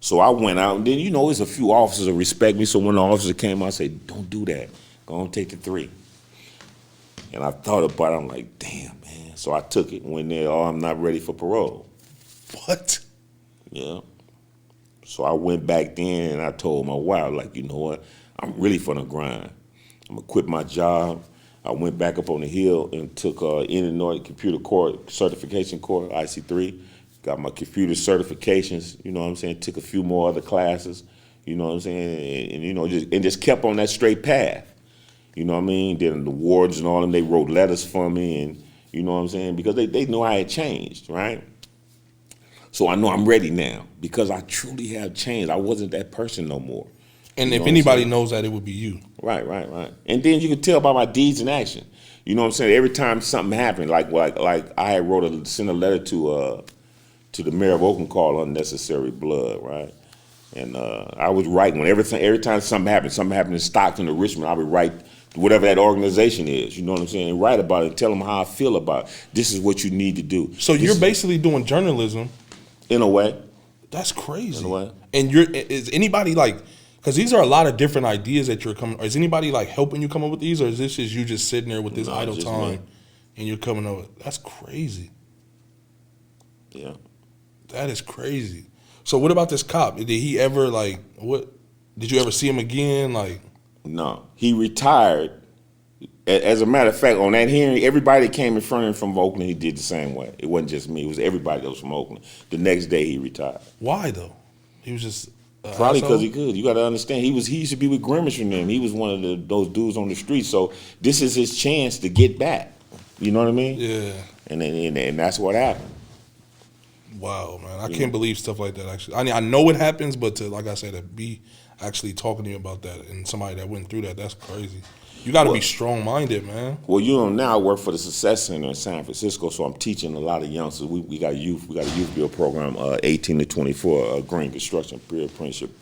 So I went out, and then, there's a few officers that respect me, so when the officer came out, I said, don't do that. Go on, take the 3. And I thought about it, I'm like, damn, man. So I took it, went there, I'm not ready for parole. What? Yeah. So I went back then, and I told my wife, like, you know what? I'm really for the grind. I'm going to quit my job. I went back up on the hill and took Illinois Computer Certification Course, IC3. Got my computer certifications, you know what I'm saying? Took a few more other classes, you know what I'm saying? And just kept on that straight path. You know what I mean? Then the wards and all them, they wrote letters for me, and you know what I'm saying? Because they knew I had changed, right? So I know I'm ready now because I truly have changed. I wasn't that person no more. And if anybody knows that, it would be you. Right. And then you can tell by my deeds in action. You know what I'm saying? Every time something happened, like I had sent a letter to the mayor of Oakland called unnecessary blood, right? And I was writing every time something happened in Stockton or Richmond, I would write whatever that organization is, you know what I'm saying? And write about it and tell them how I feel about it. This is what you need to do. So you're basically doing journalism. In a way. That's crazy. In a way. And is anybody like, because these are a lot of different ideas that you're coming, is anybody like helping you come up with these, or is this just you just sitting there with this idle time and you're coming up with, that's crazy. Yeah. That is crazy. So what about this cop? Did he ever did you ever see him again? Like, no, he retired. As a matter of fact, on that hearing, everybody that came in front of him from Oakland, he did the same way. It wasn't just me. It was everybody that was from Oakland. The next day, he retired. Why, though? He was just probably because he could. You got to understand, he used to be with Grimace and them. He was one of those dudes on the street. So this is his chance to get back. You know what I mean? Yeah. And that's what happened. Wow, man. I can't believe stuff like that, actually. I mean, I know it happens, but like I said, to be actually talking to you about that and somebody that went through that, that's crazy. You got to be strong-minded, man. Well, now I work for the Success Center in San Francisco, so I'm teaching a lot of youngsters. We got a youth build program, 18 to 24, green construction, peer apprenticeship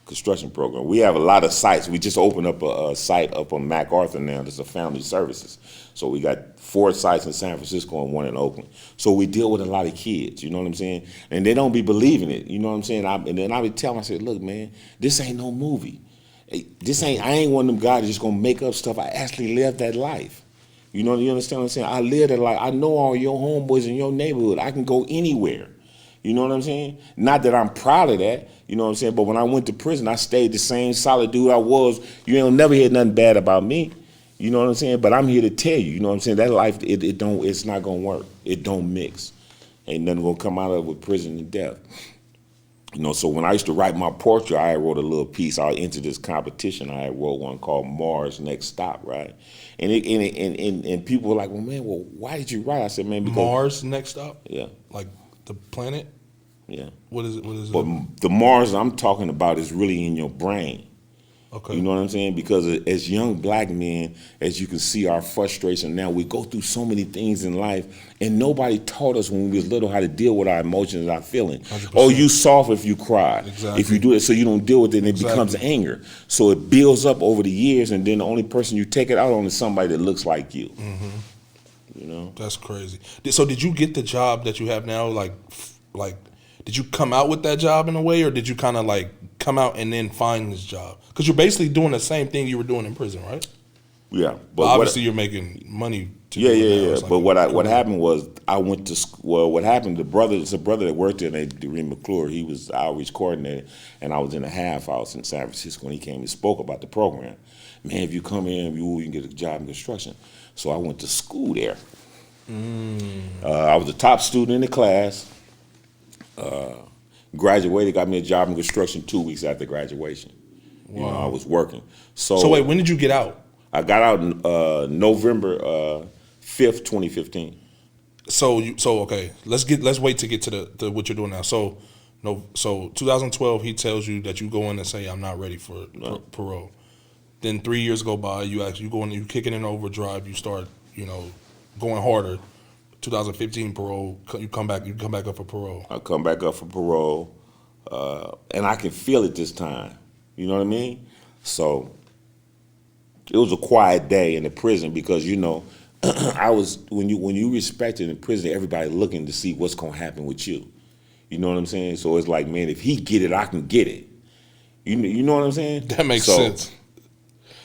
construction program. We have a lot of sites. We just opened up a site up on MacArthur now. There's a family services. So we got 4 sites in San Francisco and 1 in Oakland. So we deal with a lot of kids, you know what I'm saying? And they don't be believing it, you know what I'm saying? And then I would tell them, I said, look, man, this ain't no movie. I ain't one of them guys that's just gonna make up stuff. I actually lived that life. You understand what I'm saying? I lived that life. I know all your homeboys in your neighborhood. I can go anywhere. You know what I'm saying? Not that I'm proud of that, you know what I'm saying? But when I went to prison, I stayed the same solid dude I was. You ain't never hear nothing bad about me. You know what I'm saying? But I'm here to tell you, you know what I'm saying? That life, it's not gonna work. It don't mix. Ain't nothing gonna come out of it with prison and death. So when I used to write my portrait, I wrote a little piece. I entered this competition. I wrote one called Mars Next Stop, right? And people were like, well, why did you write? I said, man, because Mars Next Stop? Yeah. Like the planet? Yeah. What is it? But the Mars I'm talking about is really in your brain. Okay. You know what I'm saying? Because as young black men, as you can see our frustration now, we go through so many things in life, and nobody taught us when we was little how to deal with our emotions and our feelings. 100%. Oh, you soft if you cry. Exactly. If you do it, so you don't deal with it, and it becomes anger. So it builds up over the years, and then the only person you take it out on is somebody that looks like you. Mm-hmm. You know? That's crazy. So did you get the job that you have now, like did you come out with that job in a way, or did you kind of like come out and then find this job? Because you're basically doing the same thing you were doing in prison, right? Yeah, but obviously you're making money. Yeah. But what happened was I went to school. Well, what happened? It's a brother that worked there named Doreen McClure. He was the outreach coordinator, and I was in a half house in San Francisco, and he came and spoke about the program. Man, if you come here, you can get a job in construction. So I went to school there. I was the top student in the class. Graduated, got me a job in construction 2 weeks after graduation. Wow. I was working. So wait, when did you get out? I got out November 5th, 2015. So okay, let's wait to get to what you're doing now. So 2012, he tells you that you go in and say, I'm not ready for parole. Then 3 years go by, you kicking in overdrive, you start, going harder. 2015 parole, you come back up for parole. I come back up for parole, and I can feel it this time. You know what I mean? So it was a quiet day in the prison because, when you respected in prison, everybody looking to see what's gonna happen with you. You know what I'm saying? So it's like, man, if he get it, I can get it. You know what I'm saying? That makes sense.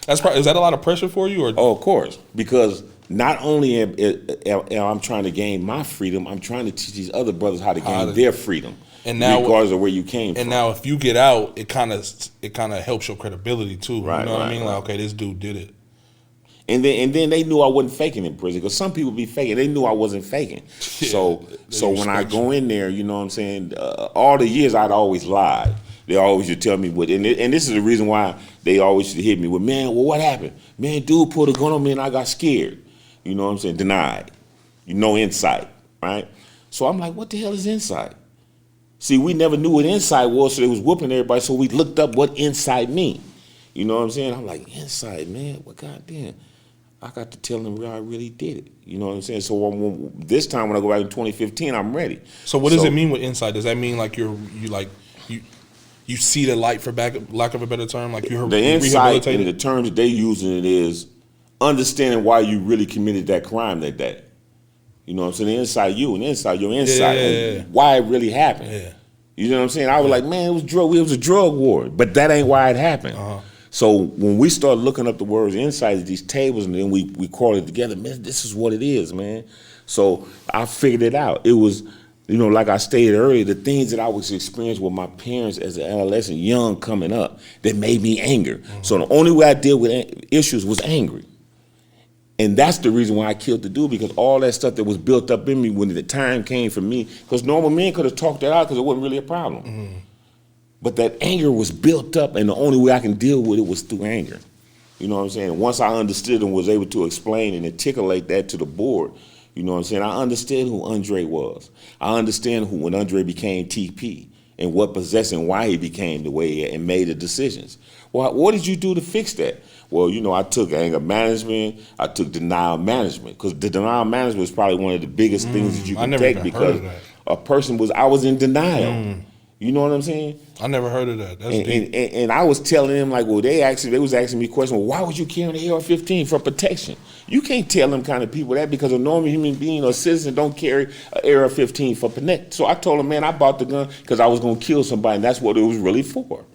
Is that a lot of pressure for you? Or? Oh, of course, because not only am I'm trying to gain my freedom, I'm trying to teach these other brothers how to gain their freedom, and now, regardless of where you came from. And now, if you get out, it kind of helps your credibility too. Right, you know what I mean? Like, okay, this dude did it. And then they knew I wasn't faking in prison, because some people be faking. They knew I wasn't faking. Yeah, so when I go in there, you know what I'm saying, all the years I'd always lied. They always should tell me what, and this is the reason why they always should hit me with, man, well, what happened? Man, dude pulled a gun on me and I got scared. You know what I'm saying? Denied. No insight, right? So I'm like, what the hell is insight? See, we never knew what insight was, so they was whooping everybody, so we looked up what insight mean. You know what I'm saying? I'm like, insight, man, what goddamn? I got to tell them I really did it. You know what I'm saying? So this time when I go back in 2015, I'm ready. So what does it mean with insight? Does that mean like you see the light, for lack of a better term, like you're the insight and the terms that they using it is understanding why you really committed that crime that day. You know what I'm saying? The inside you and inside your insight and why it really happened. Yeah. You know what I'm saying? I was like, man, it was a drug war, but that ain't why it happened. So when we start looking up the words inside of these tables and then we call it together, man, this is what it is, man. So I figured it out. It was, you know, like I stated earlier, the things that I was experiencing with my parents as an adolescent, young, coming up, that made me angry. So the only way I deal with issues was angry. And that's the reason why I killed the dude, because all that stuff that was built up in me when the time came for me, because normal men could have talked that out because it wasn't really a problem. But that anger was built up, and the only way I can deal with it was through anger. You know what I'm saying? Once I understood and was able to explain and articulate that to the board, you know what I'm saying, I understood who Andre was. I understand when Andre became TP and what possessed and why he became the way and made the decisions. Well, what did you do to fix that? Well, you know, I took anger management, I took denial management, because the denial management is probably one of the biggest things that you can take, because I was in denial. You know what I'm saying? I never heard of that. That's deep. And I was telling them, like, well, they was asking me questions. Well, why would you carry an AR-15 for protection? You can't tell them kind of people that, because a normal human being or citizen don't carry an AR-15 for protection. So I told them, man, I bought the gun because I was going to kill somebody, and that's what it was really for.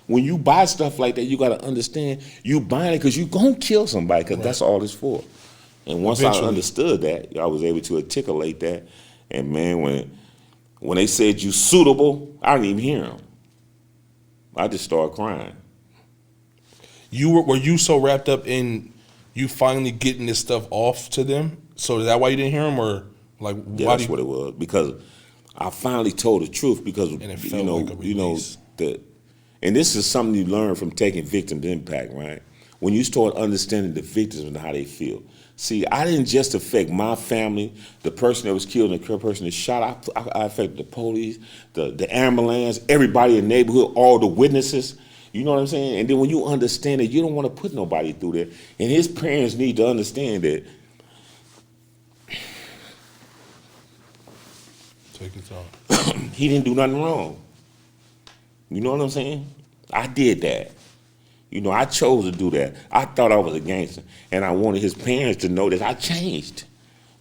When you buy stuff like that, you got to understand you buying it because you're going to kill somebody, because that's all it's for. And once I understood that, I was able to articulate that. And, man, when they said you suitable, I didn't even hear them. I just started crying. Were you so wrapped up in you finally getting this stuff off to them? So is that why you didn't hear them, or like? Yeah, that's what it was, because I finally told the truth. Because and this is something you learn from taking victim impact, right? When you start understanding the victims and how they feel. See, I didn't just affect my family, the person that was killed and the person that shot. I affected the police, the ambulance, everybody in the neighborhood, all the witnesses. You know what I'm saying? And then when you understand that, you don't want to put nobody through that. And his parents need to understand that. Take it off. He didn't do nothing wrong. You know what I'm saying? I did that. You know, I chose to do that. I thought I was a gangster, and I wanted his parents to know that I changed.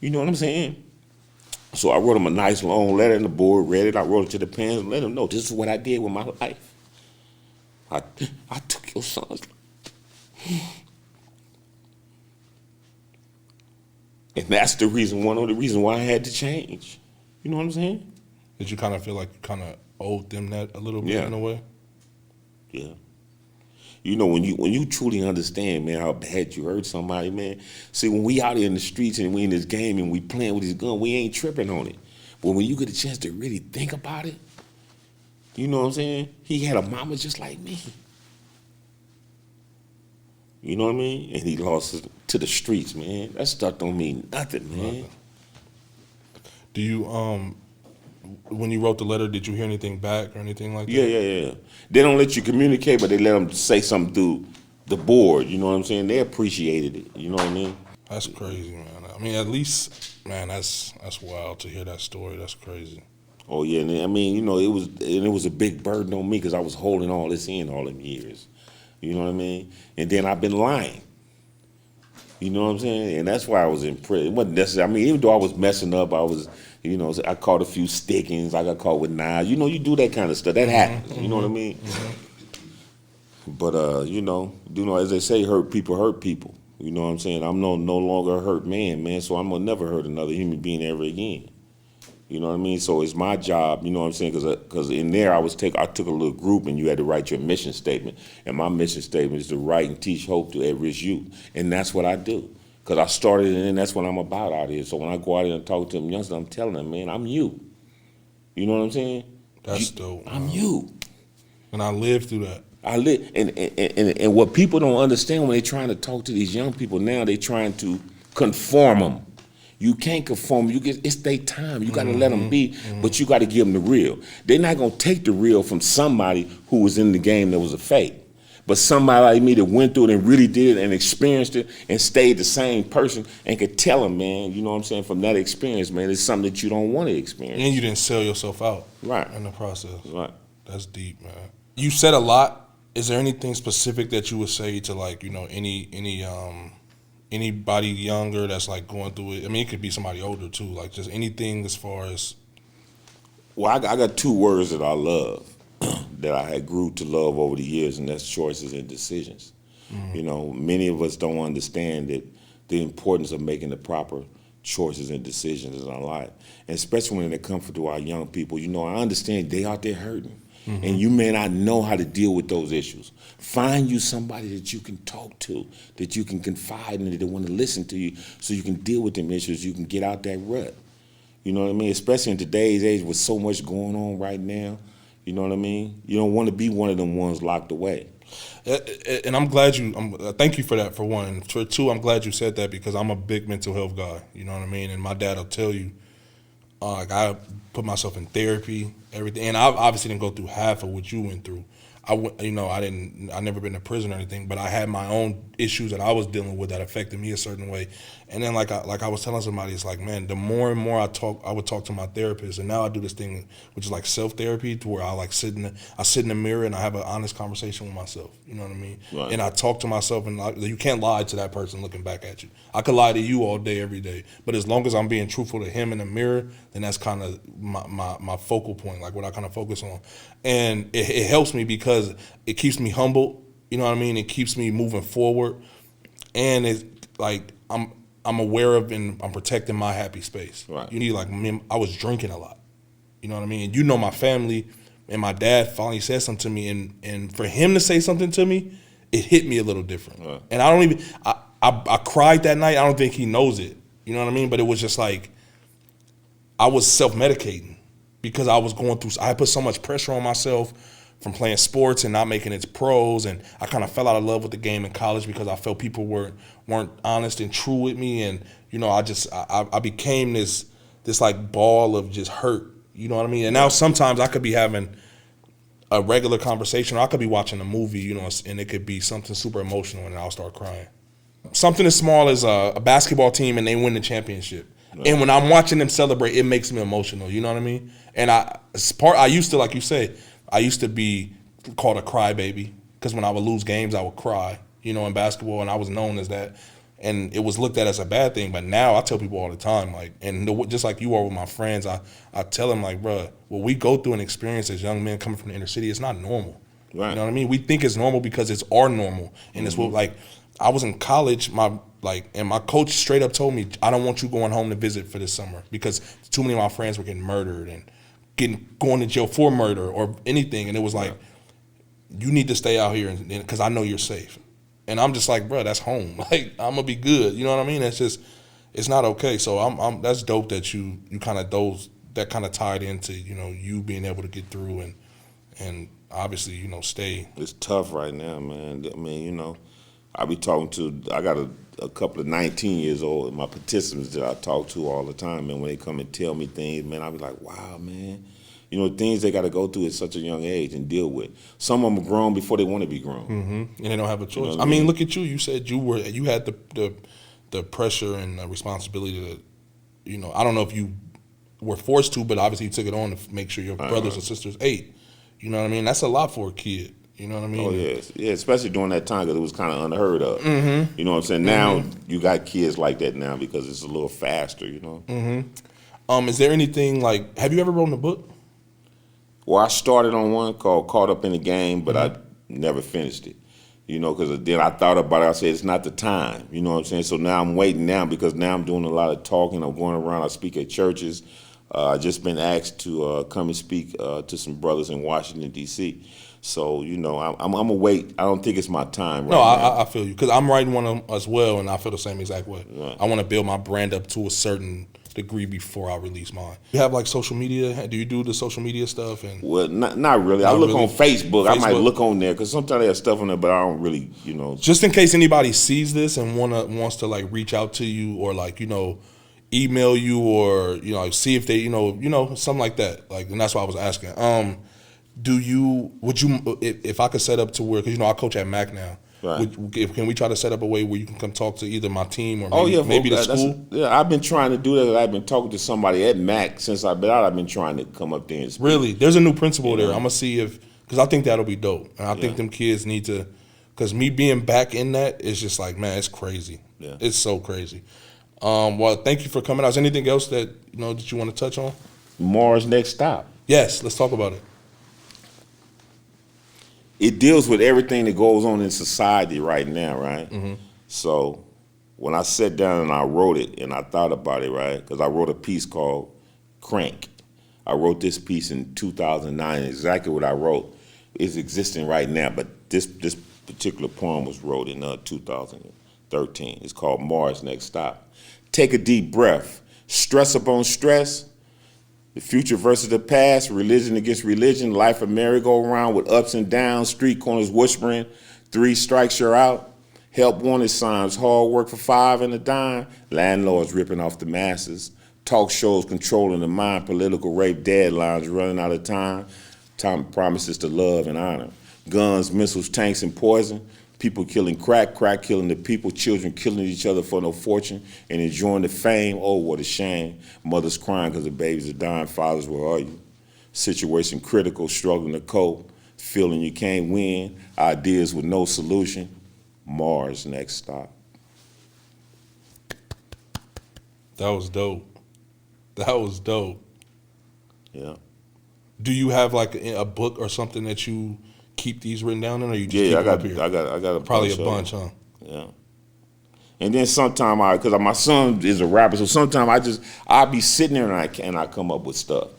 You know what I'm saying? So I wrote him a nice long letter, and the board read it. I wrote it to the parents and let them know this is what I did with my life. I took your son's life. And that's the reason, one of the reasons why I had to change. You know what I'm saying? Did you kind of feel like you kind of owed them that a little bit in a way? Yeah. You know, when you truly understand, man, how bad you hurt somebody, man. See, when we out here in the streets and we in this game and we playing with this gun, we ain't tripping on it. But when you get a chance to really think about it, you know what I'm saying? He had a mama just like me. You know what I mean? And he lost it to the streets, man. That stuff don't mean nothing, man. Nothing. Do you, when you wrote the letter, did you hear anything back or anything like that? Yeah. They don't let you communicate, but they let them say something through the board. You know what I'm saying? They appreciated it. You know what I mean? That's crazy, man. I mean, at least, man, that's wild to hear that story. That's crazy. Oh yeah, and I mean, you know, it was a big burden on me because I was holding all this in all them years. You know what I mean? And then I've been lying. You know what I'm saying? And that's why I was in prison. It wasn't necessary. I mean, even though I was messing up, I was, I caught a few stickings. I got caught with knives. You do that kind of stuff. That happens. You know what I mean? But as they say, hurt people hurt people. You know what I'm saying? I'm no longer a hurt man, so I'm gonna never hurt another human being ever again. You know what I mean? So it's my job, you know what I'm saying? Because in there I took a little group and you had to write your mission statement. And my mission statement is to write and teach hope to at-risk youth. And that's what I do. Because I started it and that's what I'm about out here. So when I go out here and talk to them youngsters, I'm telling them, man, I'm you. You know what I'm saying? That's dope. I'm you. And I lived through that. I live, and what people don't understand when they're trying to talk to these young people now, they're trying to conform them. You can't conform. It's their time. You got to let them be, but you got to give them the real. They're not going to take the real from somebody who was in the game that was a fake. But somebody like me that went through it and really did it and experienced it and stayed the same person and could tell them, man, you know what I'm saying, from that experience, man, it's something that you don't want to experience. And you didn't sell yourself out right in the process. Right. That's deep, man. You said a lot. Is there anything specific that you would say to anybody younger that's like going through it? I mean, it could be somebody older too. Like just anything as far as. Well, I got two words that I love that I had grew to love over the years, and that's choices and decisions. Many of us don't understand the importance of making the proper choices and decisions in our life, and especially when it comes to our young people. I understand they out there hurting. And you may not know how to deal with those issues. Find you somebody that you can talk to, that you can confide in, that want to listen to you, so you can deal with them issues, you can get out that rut. You know what I mean? Especially in today's age with so much going on right now, you know what I mean? You don't want to be one of them ones locked away. And I'm glad thank you for that, for one. And for two, I'm glad you said that because I'm a big mental health guy, you know what I mean? And my dad will tell you, I put myself in therapy, everything, and I obviously didn't go through half of what you went through. I never been to prison or anything, but I had my own issues that I was dealing with that affected me a certain way. And then like I was telling somebody, it's like, man, the more and more I would talk to my therapist, and now I do this thing which is like self-therapy, to where I sit in the mirror and I have an honest conversation with myself. You know what I mean? Right. And I talk to myself, and you can't lie to that person looking back at you. I could lie to you all day, every day, but as long as I'm being truthful to him in the mirror, then that's kind of my focal point, like what I kind of focus on. And it helps me because it keeps me humble. You know what I mean? It keeps me moving forward, and it's like I'm aware of and I'm protecting my happy space. Right. I was drinking a lot. You know what I mean? And my family and my dad finally said something to me, and for him to say something to me, it hit me a little different. Right. And I cried that night. I don't think he knows it. You know what I mean? But it was just like I was self-medicating because I was going through. I put so much pressure on myself from playing sports and not making it pros, and I kind of fell out of love with the game in college because I felt people weren't honest and true with me, and I became this like ball of just hurt. You know what I mean? And now sometimes I could be having a regular conversation, or I could be watching a movie, and it could be something super emotional, and I'll start crying. Something as small as a basketball team and they win the championship. Right. And when I'm watching them celebrate, it makes me emotional. You know what I mean? And I used to, like you say, I used to be called a crybaby because when I would lose games, I would cry, in basketball, and I was known as that. And it was looked at as a bad thing. But now I tell people all the time, just like you are with my friends, I tell them, like, bro, what we go through and experience as young men coming from the inner city, it's not normal. Right. You know what I mean? We think it's normal because it's our normal. And it's what, like, I was in college, and my coach straight up told me, I don't want you going home to visit for this summer because too many of my friends were getting murdered and going to jail for murder or anything. And it was like, you need to stay out here because I know you're safe. And I'm just like, bro, that's home. Like, I'm gonna be good. You know what I mean? It's not okay. So that's dope that you kind of that kind of tied into, you being able to get through and obviously, stay. It's tough right now, man. I mean, I got a couple of 19 years old, my participants that I talk to all the time, and when they come and tell me things, man, I be like, wow, man. Things they got to go through at such a young age and deal with. Some of them are grown before they want to be grown. Mm-hmm. And they don't have a choice. I mean, look at you. You said you had the pressure and the responsibility to, I don't know if you were forced to, but obviously you took it on to make sure your brothers and sisters ate. You know what I mean? That's a lot for a kid. You know what I mean? Oh, yes. Yeah, especially during that time because it was kind of unheard of. You know what I'm saying? Now you got kids like that now because it's a little faster, you know? Is there anything like, have you ever written a book? Well, I started on one called Caught Up in the Game, but I never finished it. You know, because then I thought about it. I said, it's not the time. You know what I'm saying? So now I'm waiting now because now I'm doing a lot of talking. I'm going around. I speak at churches. I just been asked to come and speak to some brothers in Washington, D.C. So, you know, I'm going to wait. I don't think it's my time right now. I feel you. Because I'm writing one as well, and I feel the same exact way. Right. I want to build my brand up to a certain degree before I release mine. You have like social media? Do you do the social media stuff? And Well, not really. I look on Facebook. I might look on there because sometimes they have stuff on there, but I don't really, you know. Just in case anybody sees this and wants to like reach out to you or like, you know, email you or, you know, like see if they, you know, something like that. Like, and that's why I was asking. Would you, if I could set up to where, because, you know, I coach at Mac now. Right. Can we try to set up a way where you can come talk to either my team or maybe the school? Yeah, I've been trying to do that. I've been talking to somebody at Mac since I've been out. I've been trying to come up there and speak. Really? There's a new principal there. I'm going to see because I think that'll be dope. And I think them kids need to, because me being back in that is just like, man, it's crazy. Yeah. It's so crazy. Well, thank you for coming out. Is there anything else that, you know, that you want to touch on? Mars Next Stop. Yes, let's talk about it. It deals with everything that goes on in society right now, right? So when I sat down and I wrote it and I thought about it, right, because I wrote a piece called Crank. I wrote this piece in 2009, and exactly what I wrote is existing right now, but this particular poem was wrote in 2013. It's called Mars Next Stop. Take a deep breath. Stress upon stress. The future versus the past, religion against religion, life a merry-go-round with ups and downs, street corners whispering, 3 strikes you're out, help wanted signs, hard work for 5 and a dime, landlords ripping off the masses, talk shows controlling the mind, political rape deadlines running out of time promises to love and honor, guns, missiles, tanks, and poison, people killing crack killing the people, children killing each other for no fortune and enjoying the fame. Oh, what a shame. Mothers crying because the babies are dying. Fathers, where are you? Situation critical, struggling to cope, feeling you can't win, ideas with no solution. Mars Next Stop. That was dope. That was dope. Yeah. Do you have like a book or something that you keep these written down in, or you just keep them up here? I got a probably a bunch, huh? Yeah. And then sometime because my son is a rapper, so sometimes I'll be sitting there and I come up with stuff.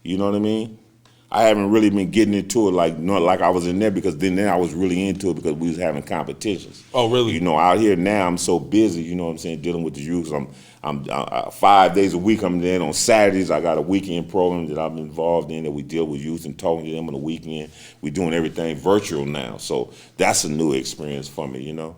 You know what I mean? I haven't really been getting into it like I was in there because then I was really into it because we was having competitions. Oh, really? You know, out here now I'm so busy. You know what I'm saying? Dealing with the youth. I'm 5 days a week. I'm there on Saturdays. I got a weekend program that I'm involved in that we deal with youth and talking to them on the weekend. We're doing everything virtual now, so that's a new experience for me. You know.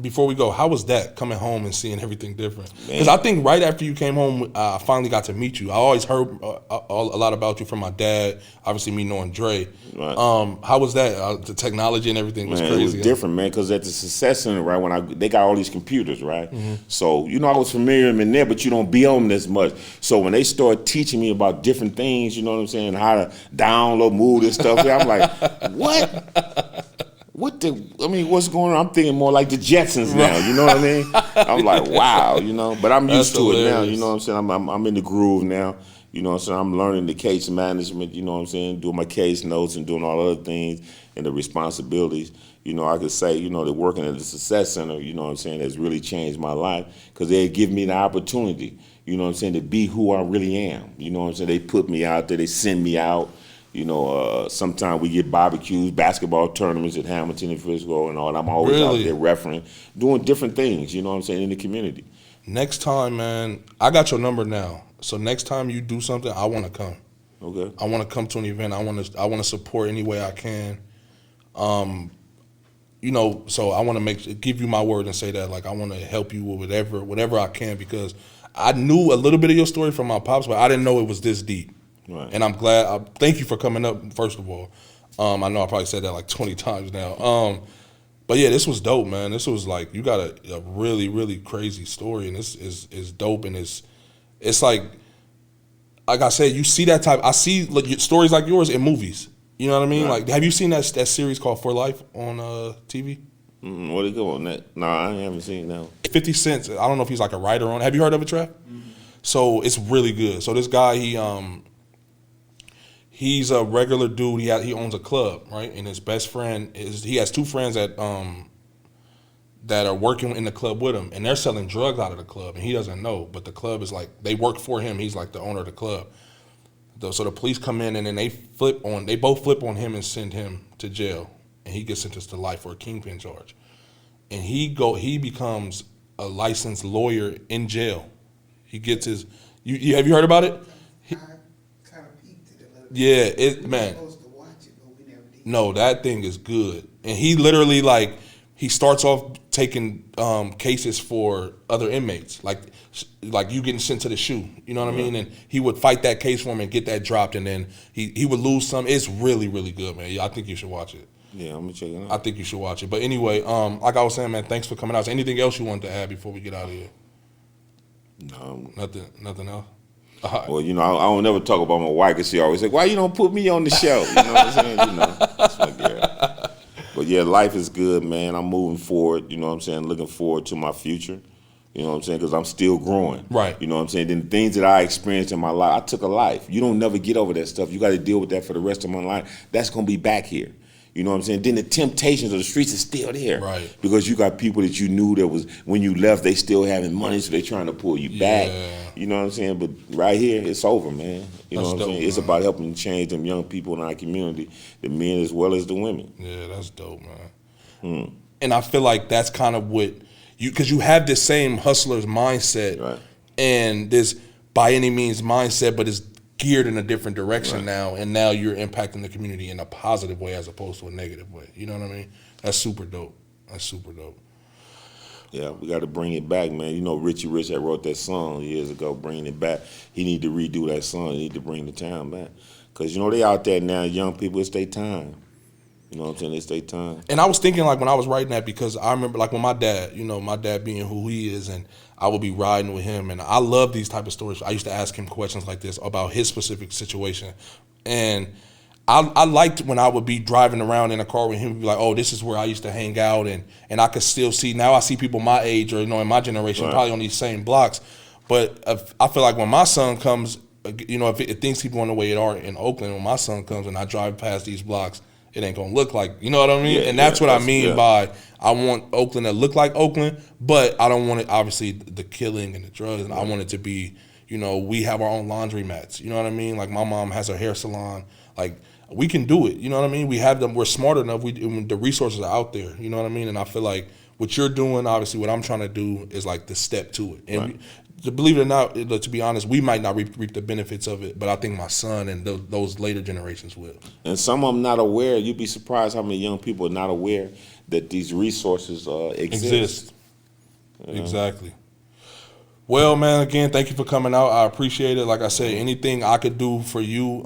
Before we go, how was that coming home and seeing everything different? Because I think right after you came home, I finally got to meet you. I always heard a lot about you from my dad. Obviously, me knowing Dre. Right. How was that? The technology and everything was crazy. It was different, man. Because at the Success Center, right, they got all these computers, right. So you know, I was familiar in there, but you don't be on this much. So when they started teaching me about different things, you know what I'm saying, how to download, move this stuff, I'm like, what? What's going on? I'm thinking more like the Jetsons now, you know what I mean? I'm like, wow, you know, but I'm used to it now, you know what I'm saying? I'm in the groove now, you know what I'm saying? I'm learning the case management, you know what I'm saying? Doing my case notes and doing all other things and the responsibilities. You know, I could say, you know, that working at the Success Center, you know what I'm saying, has really changed my life because they give me the opportunity, you know what I'm saying, to be who I really am. You know what I'm saying? They put me out there, they send me out. You know, sometimes we get barbecues, basketball tournaments at Hamilton and Frisco and all. I'm always out there refereeing, doing different things, you know what I'm saying, in the community. Next time, man, I got your number now. So next time you do something, I want to come. Okay. I want to come to an event. I want to support any way I can. You know, so I want to give you my word and say that, like, I want to help you with whatever I can, because I knew a little bit of your story from my pops, but I didn't know it was this deep. Right. And I'm glad. Thank you for coming up, first of all. I know I probably said that like 20 times now. But yeah, this was dope, man. This was like, you got a really, really crazy story, and it's dope, and it's like I said, you see that type. I see stories like yours in movies. You know what I mean? Right. Like, have you seen that series called For Life on TV? What it go on that? No, I haven't seen that one. 50 Cent, I don't know if he's like a writer on. Have you heard of it, Trev? So it's really good. So this guy, he's a regular dude. He owns a club, right? And his best friend he has two friends that are working in the club with him, and they're selling drugs out of the club, and he doesn't know. But the club is like, they work for him. He's like the owner of the club. So the police come in, and then they both flip on him and send him to jail, and he gets sentenced to life for a kingpin charge. And he becomes a licensed lawyer in jail. He gets his. Have you heard about it? I kind of peeked at it a little bit. Yeah, We man. were supposed to watch it, but we never did. No, that thing is good. And he literally, like, he starts off taking cases for other inmates, like you getting sent to the shoe. You know what I mean? And he would fight that case for him and get that dropped, and then he would lose some. It's really, really good, man. I think you should watch it. Yeah, I'm gonna check it out. I think you should watch it. But anyway, like I was saying, man, thanks for coming out. Is there anything else you wanted to add before we get out of here? No. Nothing else? Well, you know, I don't never talk about my wife because she always like, "Why you don't put me on the show?" You know what I'm saying? You know, that's my girl. But yeah, life is good, man. I'm moving forward. You know what I'm saying? Looking forward to my future. You know what I'm saying? Because I'm still growing. Right. You know what I'm saying? Then the things that I experienced in my life, I took a life. You don't never get over that stuff. You got to deal with that for the rest of my life. That's gonna be back here. You know what I'm saying? Then the temptations of the streets is still there. Right. Because you got people that you knew that was, when you left, they still having money, so they trying to pull you back. You know what I'm saying? But right here, it's over, man. You know what I'm saying? It's about helping change them young people in our community, the men as well as the women. Yeah, that's dope, man. And I feel like that's kind of what because you have this same hustler's mindset, Right. and this by any means mindset, but it's geared in a different direction now, and now you're impacting the community in a positive way as opposed to a negative way. You know what I mean? That's super dope. That's super dope. Yeah, we got to bring it back, man. You know, Richie Rich that wrote that song years ago, bringing it back. He need to redo that song. He need to bring the town back. Because, you know, they out there now, young people, it's their time. You know what I'm saying? It's their time. And I was thinking, like, when I was writing that, because I remember, like, when my dad being who he is, and I would be riding with him, and I love these type of stories. I used to ask him questions like this about his specific situation. And I liked when I would be driving around in a car with him, be like, oh, this is where I used to hang out, and I could still see, now I see people my age or, you know, in my generation, probably on these same blocks. But I feel like when my son comes, you know, if things keep going the way it are in Oakland, when my son comes and I drive past these blocks, it ain't gonna look like, you know what I mean? Yeah, and that's what I mean by, I want Oakland to look like Oakland, but I don't want it, obviously, the killing and the drugs, and I want it to be, you know, we have our own laundry mats, you know what I mean? Like, my mom has her hair salon, like, we can do it, you know what I mean? We have them, we're smart enough, the resources are out there, you know what I mean? And I feel like what you're doing, obviously, what I'm trying to do is like the step to it. And to believe it or not, to be honest, we might not reap the benefits of it, but I think my son and those later generations will. And some of them not aware. You'd be surprised how many young people are not aware that these resources exist. You know? Exactly. Well, man, again, thank you for coming out. I appreciate it. Like I said, anything I could do for you,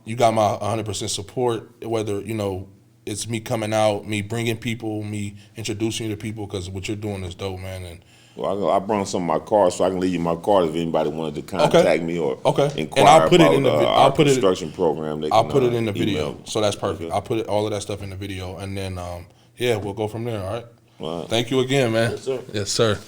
you got my 100% support, whether, you know, it's me coming out, me bringing people, me introducing you to people, because what you're doing is dope, man. And well, I brought some of my cards, so I can leave you my card if anybody wanted to contact me or inquire and I'll put about it in our construction program. I'll put it in the video, email. so that's perfect. I'll put all of that stuff in the video, and then we'll go from there. All right. All right. Thank you again, man. Yes, sir. Yes, sir.